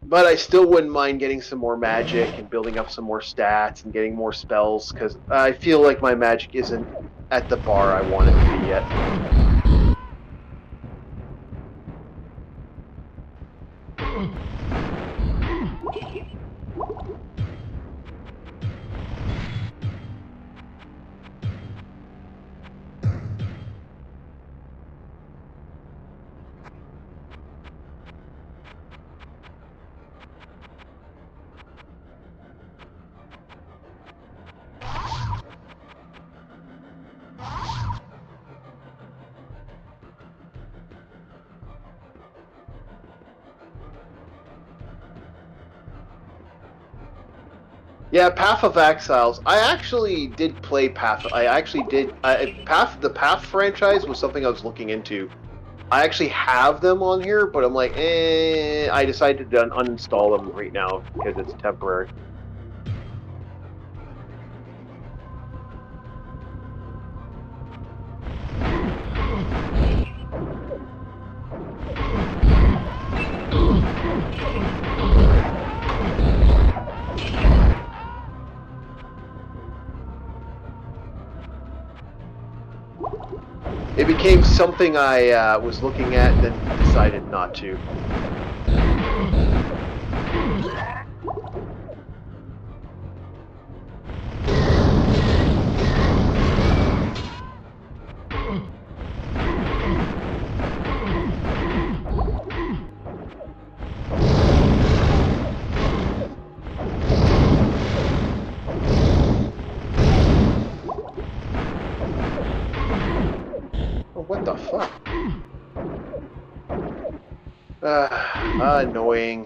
But I still wouldn't mind getting some more magic and building up some more stats and getting more spells, because I feel like my magic isn't at the bar I want it to be yet. Yeah, Path of Exiles. I actually did play Path. I actually did. The Path franchise was something I was looking into. I actually have them on here, but I'm like, I decided to uninstall them right now because it's temporary. It became something I was looking at, then decided not to. Oh, what the fuck? Annoying.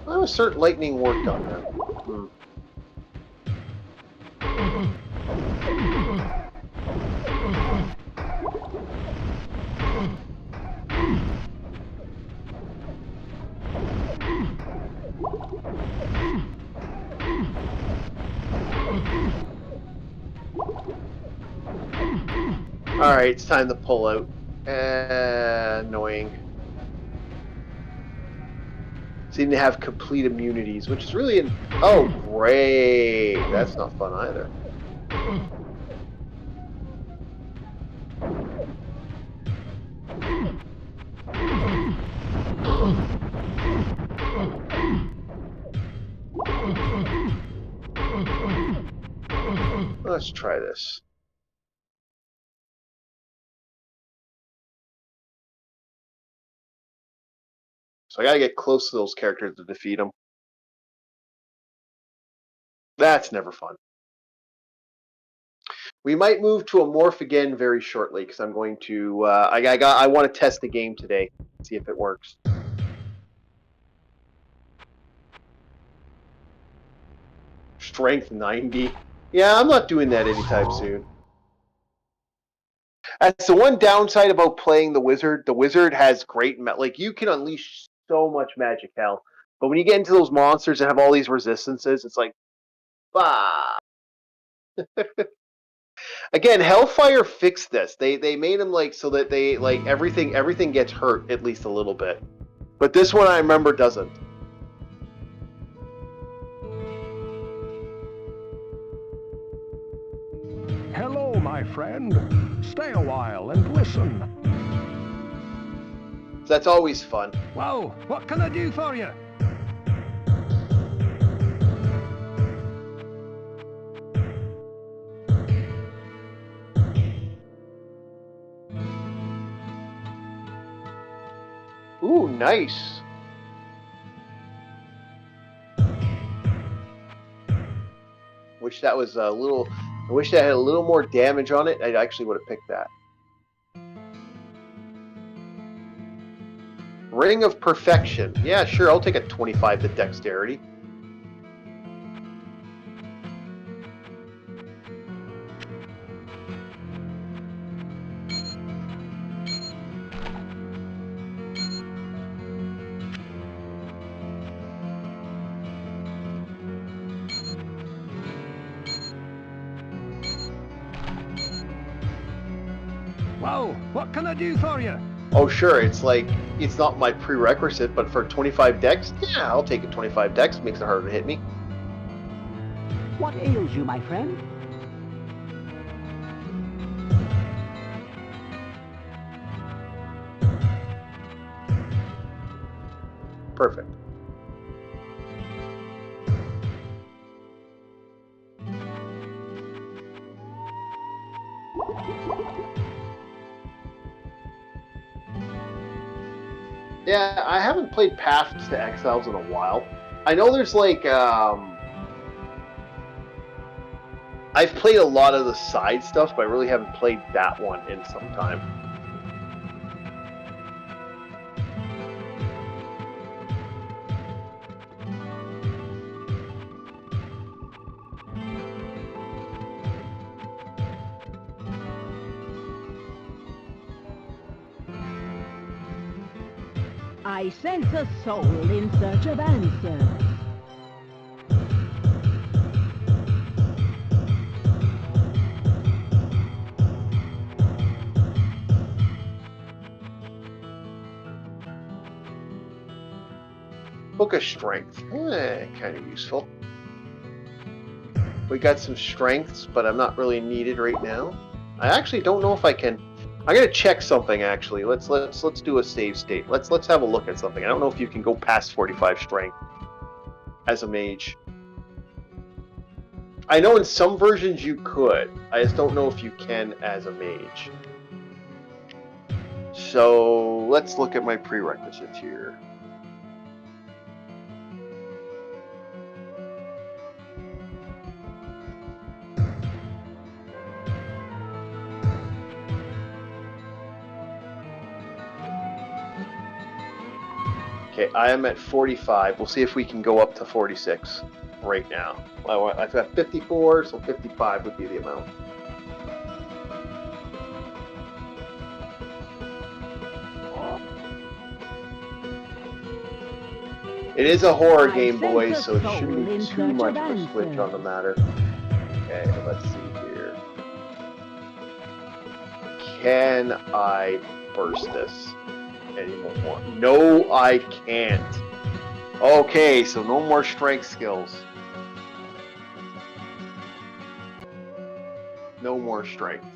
I was certain lightning worked on that. Alright, it's time to pull out. Annoying. Seem to have complete immunities, which is really oh, great. That's not fun either. Let's try this. So I gotta get close to those characters to defeat them. That's never fun. We might move to a morph again very shortly because I'm going to. I want to test the game today, see if it works. Strength 90. Yeah, I'm not doing that anytime soon. That's the one downside about playing the wizard. The wizard has great like you can unleash so much magic hell, but when you get into those monsters that have all these resistances, it's like, bah. Again, Hellfire fixed this. They made them like so that they like everything gets hurt at least a little bit. But this one I remember doesn't. Hello, my friend. Stay a while and listen. So that's always fun. Well, what can I do for you? Ooh, nice. Wish that was a little. I wish that had a little more damage on it. I actually would have picked that. Ring of Perfection. Yeah, sure. I'll take a 25 to Dexterity. Well, what can I do for you? Oh, sure. It's like it's not my prerequisite, but for 25 Dex, yeah, I'll take a 25 Dex. Makes it harder to hit me. What ails you, my friend? Perfect. Yeah, I haven't played Paths to Exiles in a while. I know there's like I've played a lot of the side stuff, but I really haven't played that one in some time. I sense a soul in search of answers. Book of Strength. Kind of useful. We got some strengths, but I'm not really needed right now. I actually don't know if I can. I'm gonna check something actually. Let's do a save state. Let's have a look at something. I don't know if you can go past 45 strength as a mage. I know in some versions you could. I just don't know if you can as a mage. So let's look at my prerequisites here. Okay, I am at 45. We'll see if we can go up to 46 right now. I've got 54, so 55 would be the amount. It is a horror game, boys, so it shouldn't be too much of a switch on the matter. Okay, let's see here. Can I burst this anymore? No, I can't. Okay, so no more strength skills. No more strength.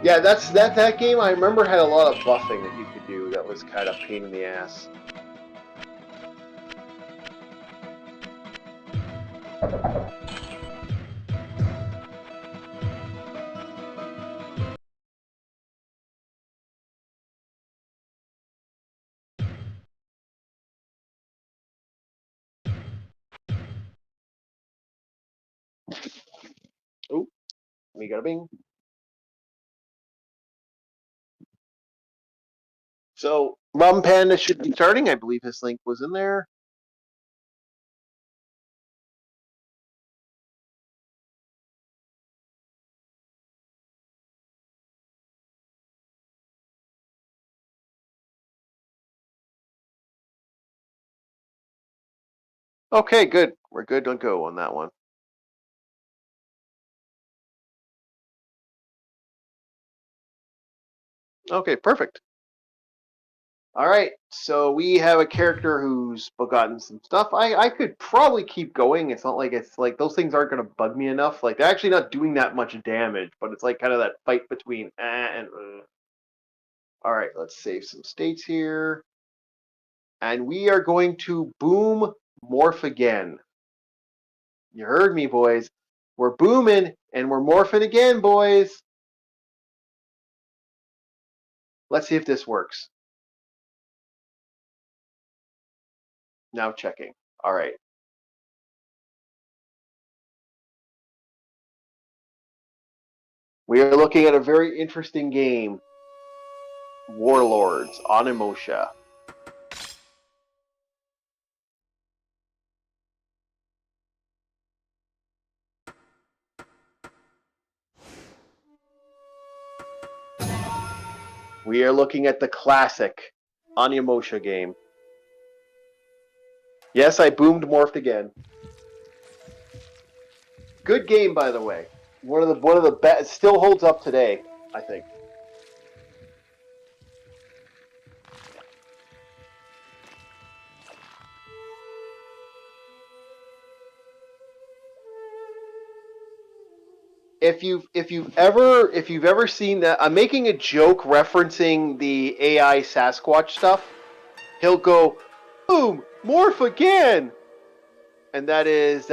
Yeah, that game I remember had a lot of buffing that you could do that was kind of pain in the ass. Oh, we got a bing. So, Rum Panda should be starting. I believe his link was in there. Okay, good. We're good to go on that one. Okay, perfect. All right, so we have a character who's forgotten some stuff. I could probably keep going. It's not like those things aren't going to bug me enough. Like they're actually not doing that much damage, but it's like kind of that fight between and. All right, let's save some states here, and we are going to boom morph again. You heard me, boys. We're booming and we're morphing again, boys. Let's see if this works. Now checking. All right. We are looking at a very interesting game. Warlords on Emosha. We are looking at the classic Animosha game. Yes, I boomed morphed again. Good game, by the way. One of the best. Still holds up today, I think. If you've ever seen that, I'm making a joke referencing the AI Sasquatch stuff. He'll go, boom, morph again, and that's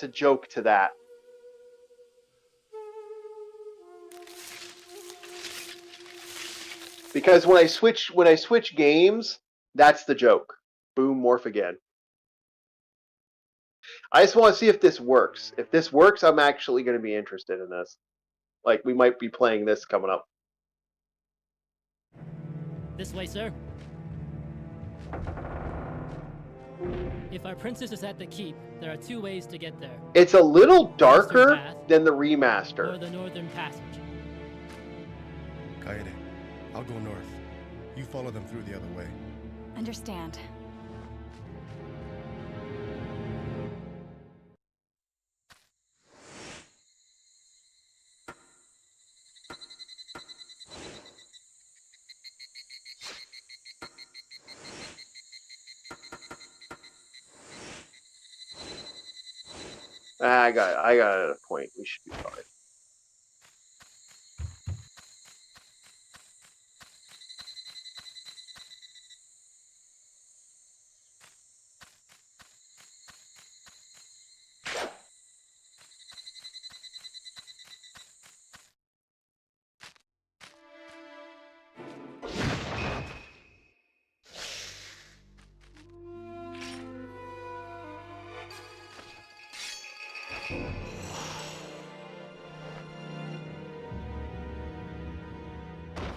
a joke to that. Because when I switch games, that's the joke. Boom, morph again. I just want to see if this works. If this works, I'm actually going to be interested in this. Like, we might be playing this coming up. This way, sir. If our princess is at the keep, there are 2 ways to get there. It's a little Western darker Path than the or remaster. the northern passage. Kaede, I'll go north. You follow them through the other way. Understand. I got it at a point. We should be fine.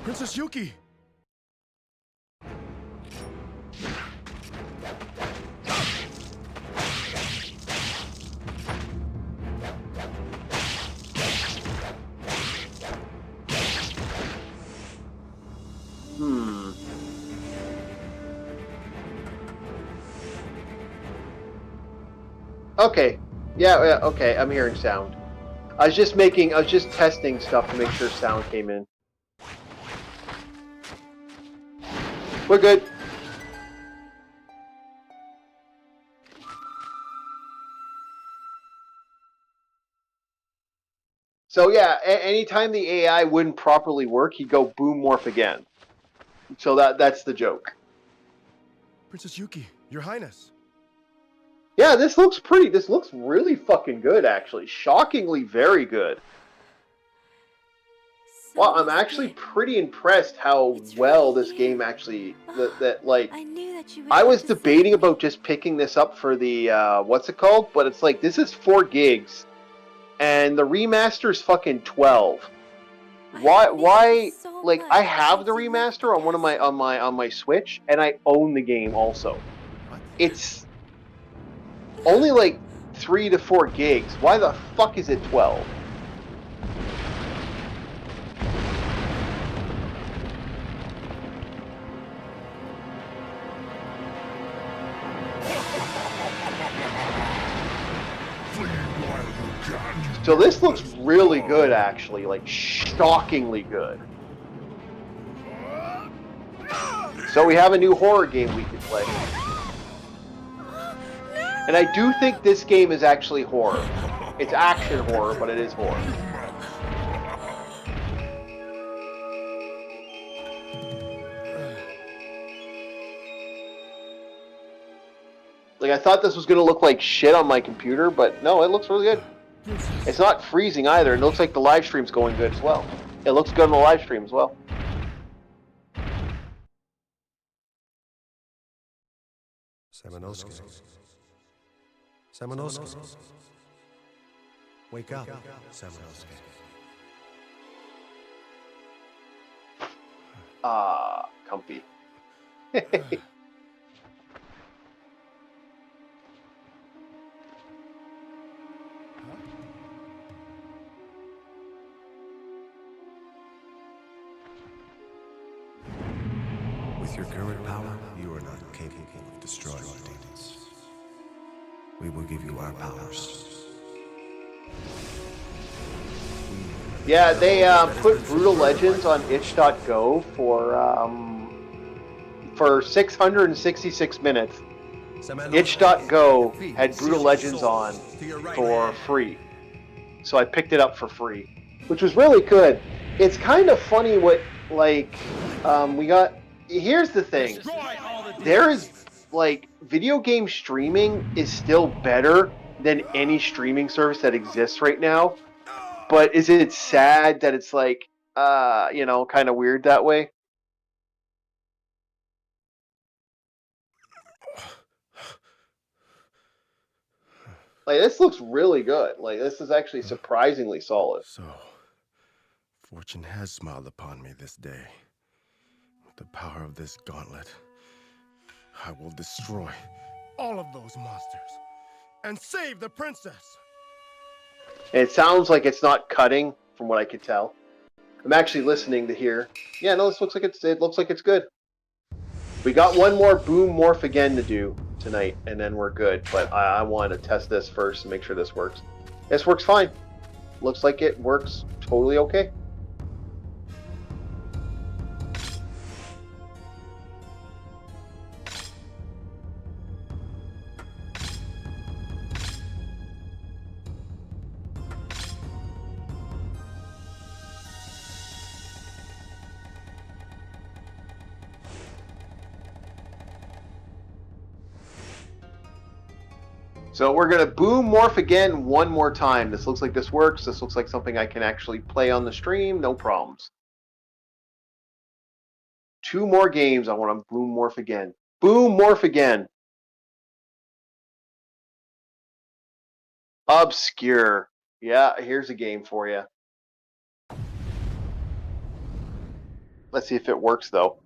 Princess Yuki! Okay. Yeah, okay, I'm hearing sound. I was just testing stuff to make sure sound came in. We're good. So yeah, anytime the AI wouldn't properly work, he'd go boom morph again. So that's the joke. Princess Yuki, Your Highness. Yeah, this looks really fucking good, actually. Shockingly very good. Well, I'm actually pretty impressed how well this game actually, I was debating about just picking this up for the, what's it called? But it's like, this is 4 gigs, and the remaster is fucking 12. Why, like, I have the remaster on on my Switch, and I own the game also. It's only like 3 to 4 gigs. Why the fuck is it 12? So this looks really good, actually, like shockingly good. So we have a new horror game we can play. And I do think this game is actually horror. It's action horror, but it is horror. Like, I thought this was going to look like shit on my computer, but no, it looks really good. It's not freezing either. It looks like the live stream's going good as well. It looks good on the live stream as well. Semenowski. Semenowski. Wake up, Semenowski. Comfy. With your current power, you are not capable of destroying the demons. We will give you our powers. Yeah, they put Brutal Legends on itch.go for 666 minutes. Itch.go had Brutal Legends on for free. So I picked it up for free, which was really good. It's kind of funny what, like, we got... Here's the thing. There is, like, video game streaming is still better than any streaming service that exists right now. But is it sad that it's, like, you know, kind of weird that way? Like, this looks really good. Like, this is actually surprisingly solid. So, fortune has smiled upon me this day. With the power of this gauntlet, I will destroy all of those monsters and save the princess. And it sounds like it's not cutting, from what I could tell. I'm actually listening to hear. Yeah, no, this looks like it looks like it's good. We got one more boom morph again to do tonight, and then we're good. But I want to test this first and make sure this works. This works fine. Looks like it works totally okay. So we're going to boom morph again one more time. This looks like this works. This looks like something I can actually play on the stream. No problems. 2 more games. I want to boom morph again. Boom morph again. Obscure. Yeah, here's a game for you. Let's see if it works, though.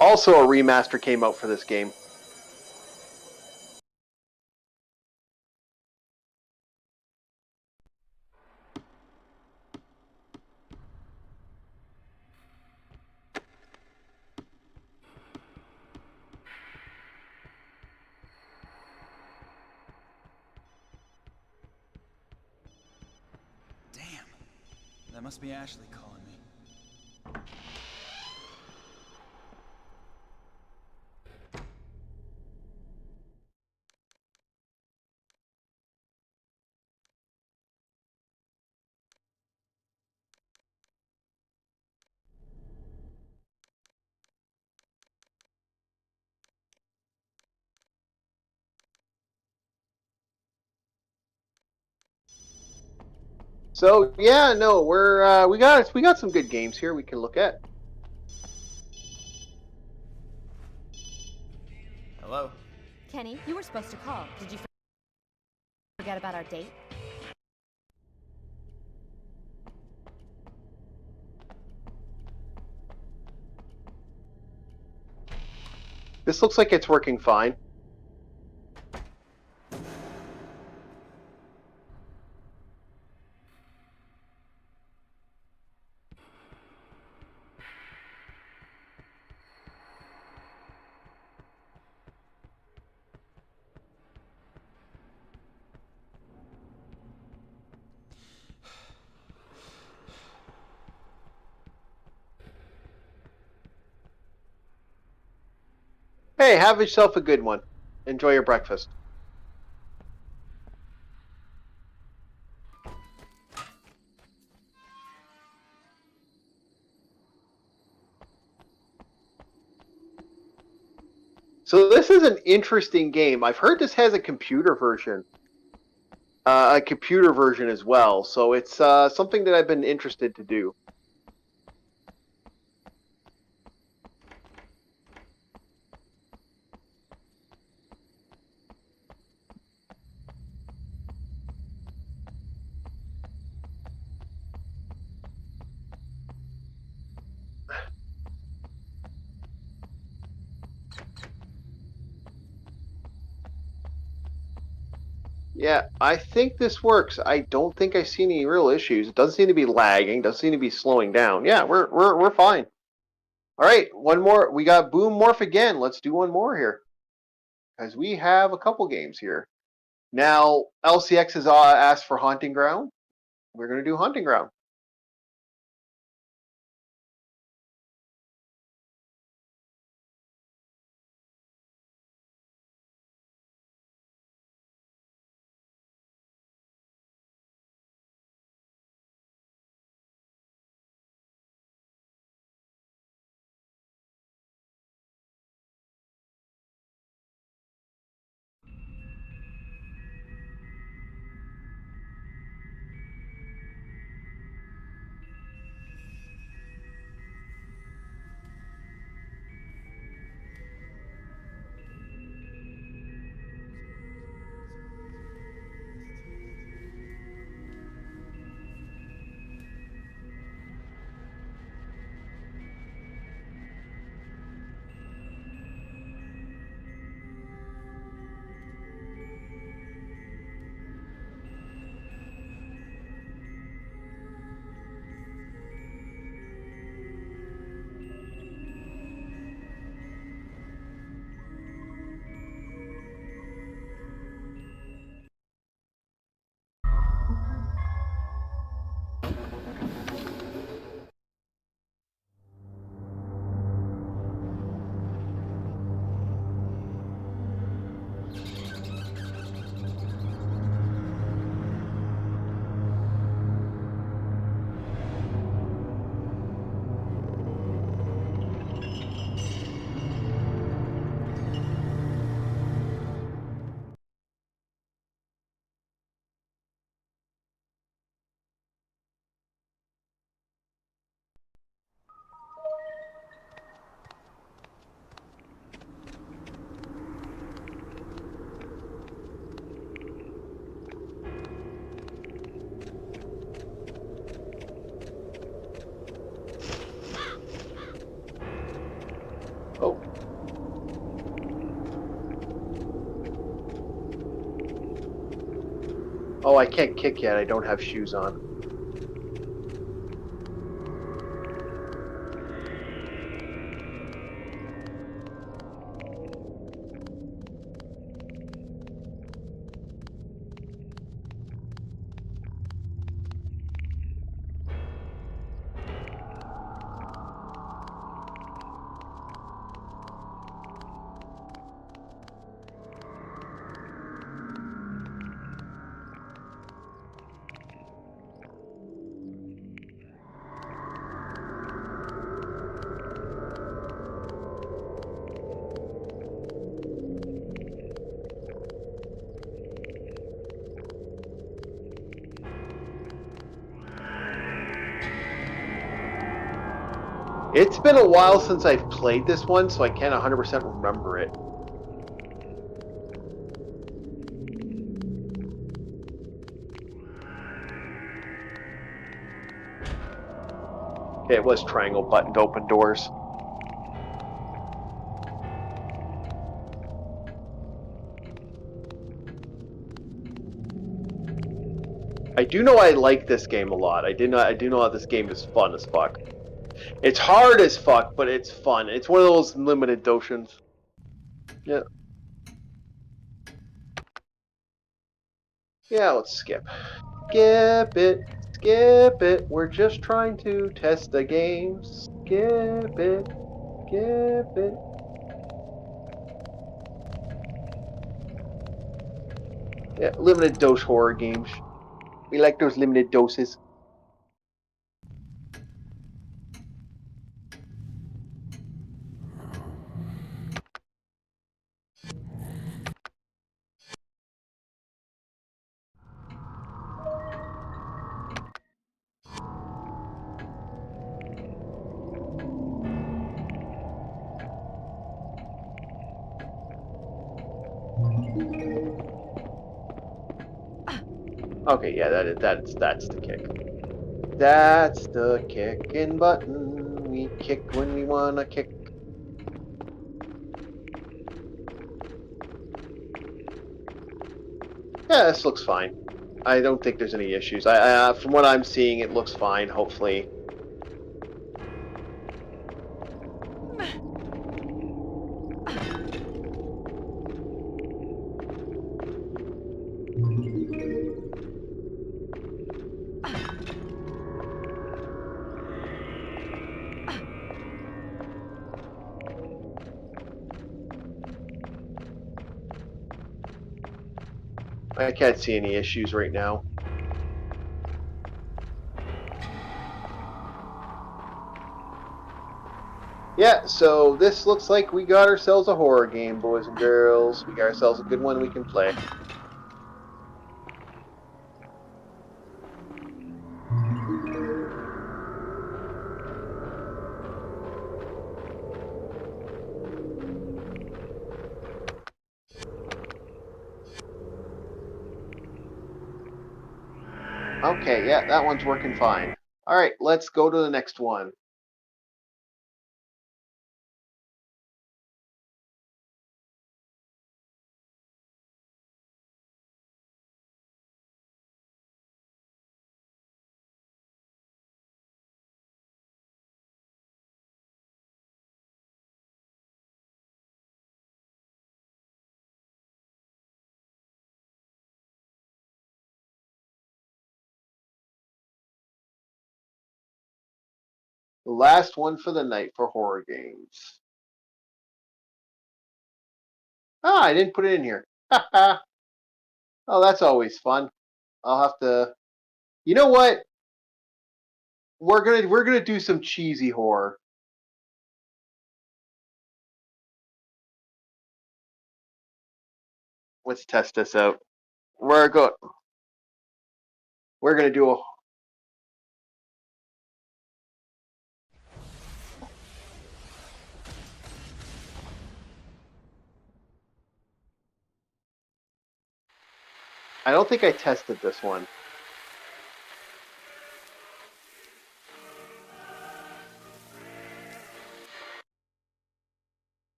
Also, a remaster came out for this game. Damn. That must be Ashley calling me. So yeah, no, we got some good games here we can look at. Hello? Kenny, you were supposed to call. Did you forget about our date? This looks like it's working fine. Hey, have yourself a good one. Enjoy your breakfast. So this is an interesting game. I've heard this has a computer version. A computer version as well. So it's something that I've been interested to do. Yeah, I think this works. I don't think I see any real issues. It doesn't seem to be lagging. Doesn't seem to be slowing down. Yeah, we're fine. All right, one more. We got Boom Morph again. Let's do one more here, because we have a couple games here. Now LCX has asked for Haunting Ground. We're gonna do Haunting Ground. Oh. Oh, I can't kick yet. I don't have shoes on. It's been a while since I've played this one, so I can't 100% remember it. Okay, it was triangle button to open doors. I do know I like this game a lot. I do know that this game is fun as fuck. It's hard as fuck, but it's fun. It's one of those limited dotions. Yeah. Yeah, let's skip. Skip it. Skip it. We're just trying to test the game. Skip it. Skip it. Yeah, limited dose horror games. We like those limited doses. Okay, yeah, that's the kick. That's the kicking button. We kick when we wanna kick. Yeah, this looks fine. I don't think there's any issues. From what I'm seeing, it looks fine. Hopefully. I can't see any issues right now. Yeah, so this looks like we got ourselves a horror game, boys and girls. We got ourselves a good one we can play. Okay, yeah, that one's working fine. Alright, let's go to the next one. The last one for the night for horror games. Ah, I didn't put it in here. Oh, that's always fun. I'll have to. You know what? We're gonna do some cheesy horror. Let's test this out. We're go. We're gonna do a. I don't think I tested this one.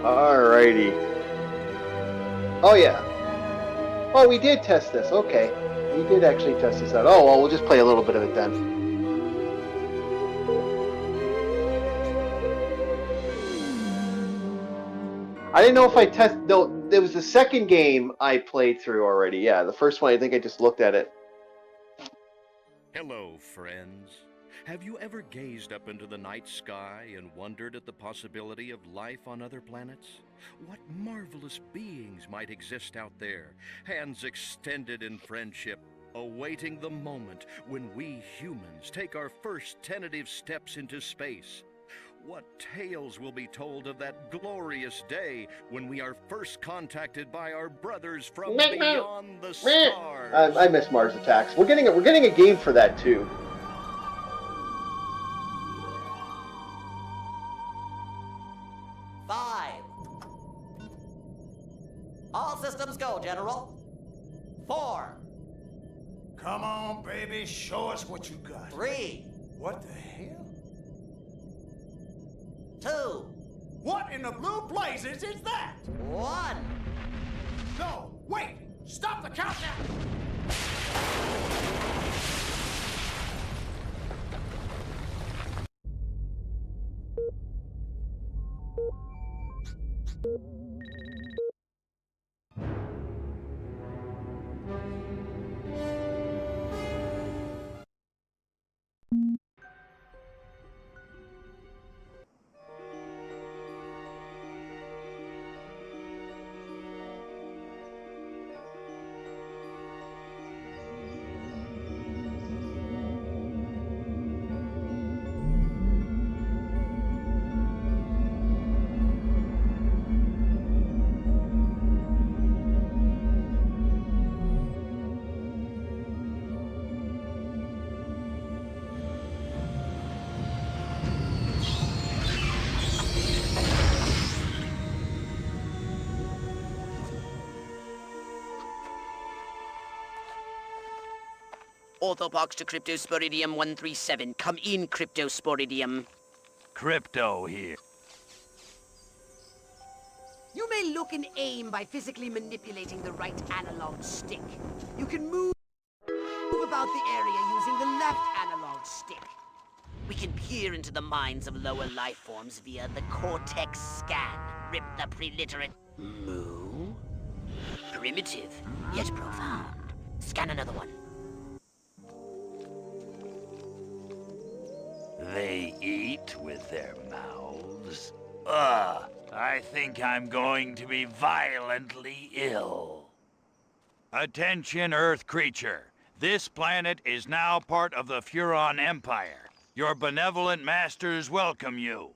Alrighty. Oh yeah. Oh, we did test this. Okay. We did actually test this out. Oh, well, we'll just play a little bit of it then. I didn't know if I test. No, there was the second game I played through already. Yeah, the first one, I think I just looked at it. Hello, friends. Have you ever gazed up into the night sky and wondered at the possibility of life on other planets? What marvelous beings might exist out there, hands extended in friendship, awaiting the moment when we humans take our first tentative steps into space? What tales will be told of that glorious day when we are first contacted by our brothers from beyond the stars? I miss Mars Attacks. We're getting a game for that too. All systems go, General. 4. Come on, baby, show us what you got. 3. What the hell? 2. What in the blue blazes is that? 1. No, wait! Stop the countdown! Orthopox to Cryptosporidium 137. Come in, Cryptosporidium. Crypto here. You may look and aim by physically manipulating the right analog stick. You can move about the area using the left analog stick. We can peer into the minds of lower life forms via the cortex scan. Rip the preliterate. Moo? Primitive, yet profound. Scan another one. They eat with their mouths. Ugh, I think I'm going to be violently ill. Attention, Earth creature. This planet is now part of the Furon Empire. Your benevolent masters welcome you.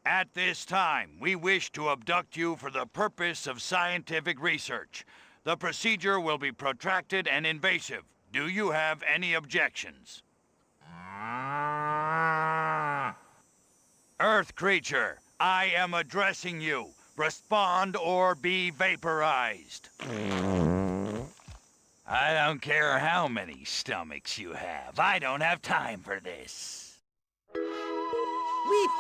At this time, we wish to abduct you for the purpose of scientific research. The procedure will be protracted and invasive. Do you have any objections? Earth creature, I am addressing you. Respond or be vaporized. I don't care how many stomachs you have. I don't have time for this. We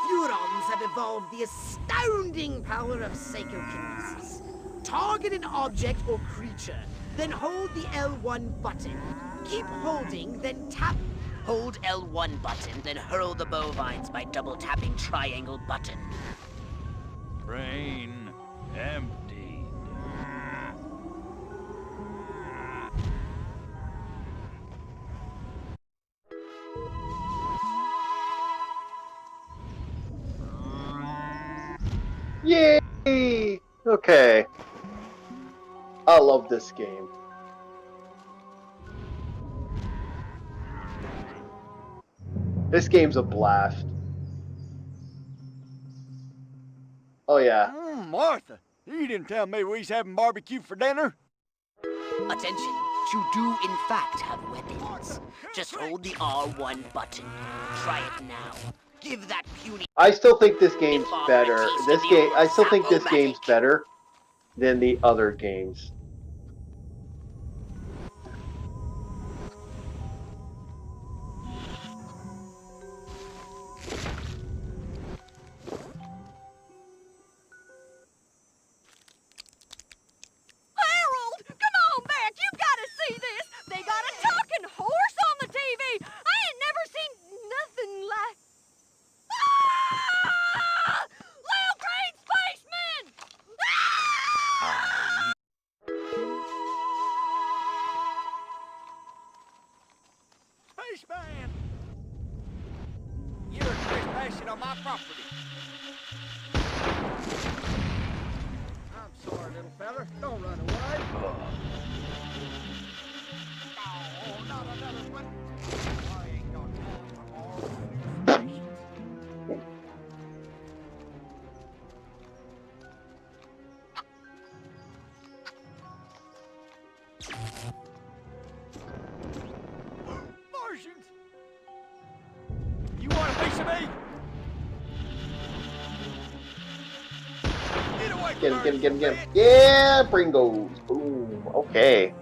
Furons have evolved the astounding power of psychokinesis. Target an object or creature, then hold the L1 button. Keep holding, then tap. Hold L1 button, then hurl the bovines by double tapping triangle button. Brain emptied. Yay! Okay. I love this game. This game's a blast. Oh yeah. Martha, you didn't tell me we was having barbecue for dinner. Attention, you do in fact have weapons. Just hold the R1 button. Try it now. Give that puny... I still think this game's better. I still think this game's better than the other games. Spaceman! You're trespassing on my property. I'm sorry, little fella. Don't run away. Oh, not another one. I ain't got time for more negotiations. Martians! You want a piece of me? Get away from Get him. Yeah, Pringles. Boom. Okay.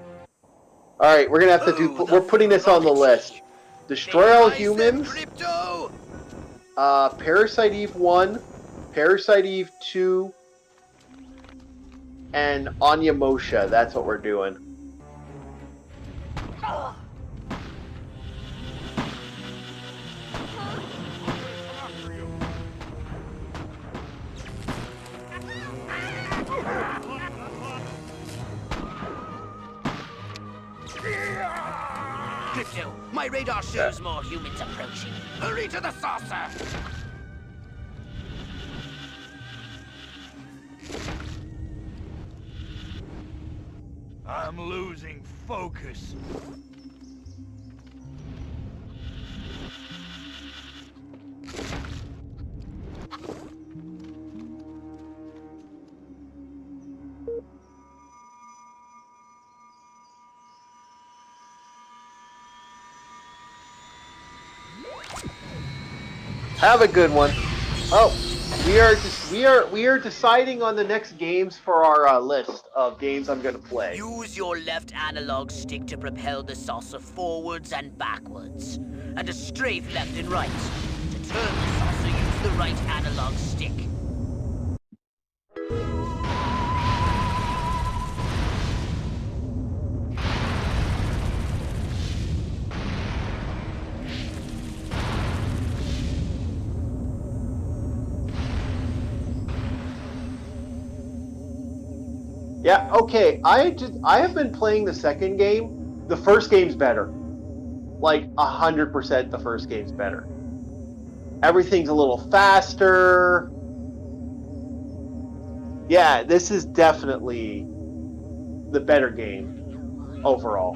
Alright, we're gonna have to do... We're putting this on the list. Destroy all humans. Parasite Eve 1, Parasite Eve 2, and Onyemosha. That's what we're doing. Crypto, my radar shows more humans approaching. Hurry to the saucer! I'm losing focus. Have a good one. Oh, we are deciding on the next games for our list of games I'm gonna play. Use your left analog stick to propel the saucer forwards and backwards, and to strafe left and right. To turn the saucer, use the right analog stick. Yeah, okay. I have been playing the second game. The first game's better. Like 100% the first game's better. Everything's a little faster. Yeah, this is definitely the better game overall.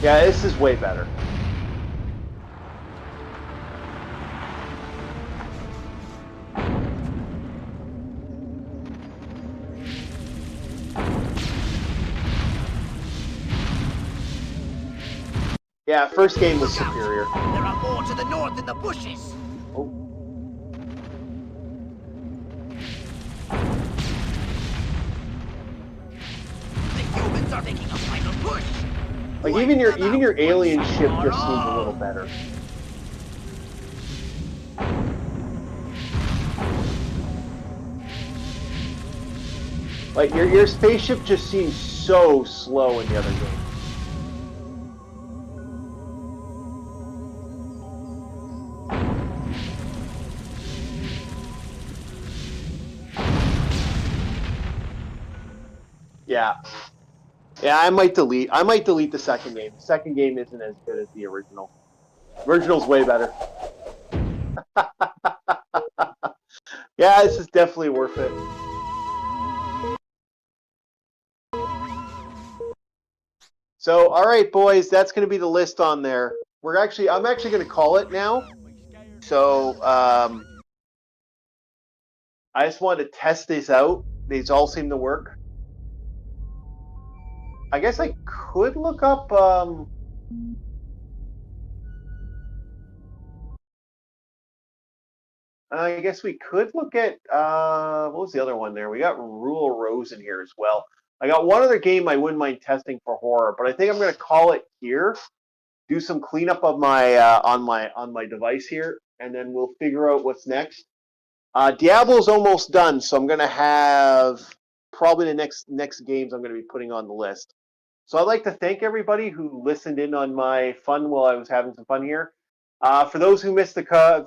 Yeah, this is way better. Yeah, first game was superior. There are more to the north in the bushes. Oh. The humans are making a final push. Like even your alien ship just seems a little better. Like your spaceship just seems so slow in the other game. Yeah. Yeah, I might delete the second game. The second game isn't as good as the original. Original's way better. Yeah, this is definitely worth it. So, all right, boys, that's going to be the list on there. I'm actually going to call it now. So, I just wanted to test these out. These all seem to work. I guess I could look up. I guess we could look at what was the other one there? We got Rule Rose in here as well. I got one other game I wouldn't mind testing for horror, but I think I'm going to call it here. Do some cleanup of my on my device here, and then we'll figure out what's next. Diablo's almost done, so I'm going to have probably the next games I'm going to be putting on the list. So I'd like to thank everybody who listened in on my fun while I was having some fun here. For those who missed I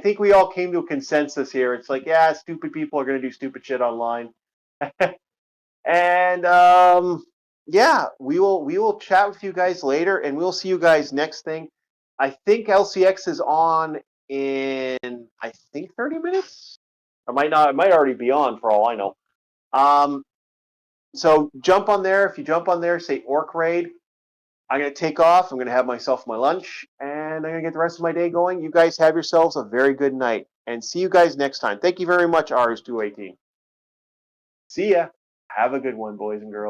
think we all came to a consensus here. It's like, yeah, stupid people are going to do stupid shit online, and yeah, we will chat with you guys later, and we'll see you guys next thing. I think LCX is on in 30 minutes. I might not. It might already be on for all I know. So jump on there. If you jump on there, say Orc Raid. I'm going to take off. I'm going to have myself my lunch, and I'm going to get the rest of my day going. You guys have yourselves a very good night, and see you guys next time. Thank you very much, RS218. See ya. Have a good one, boys and girls.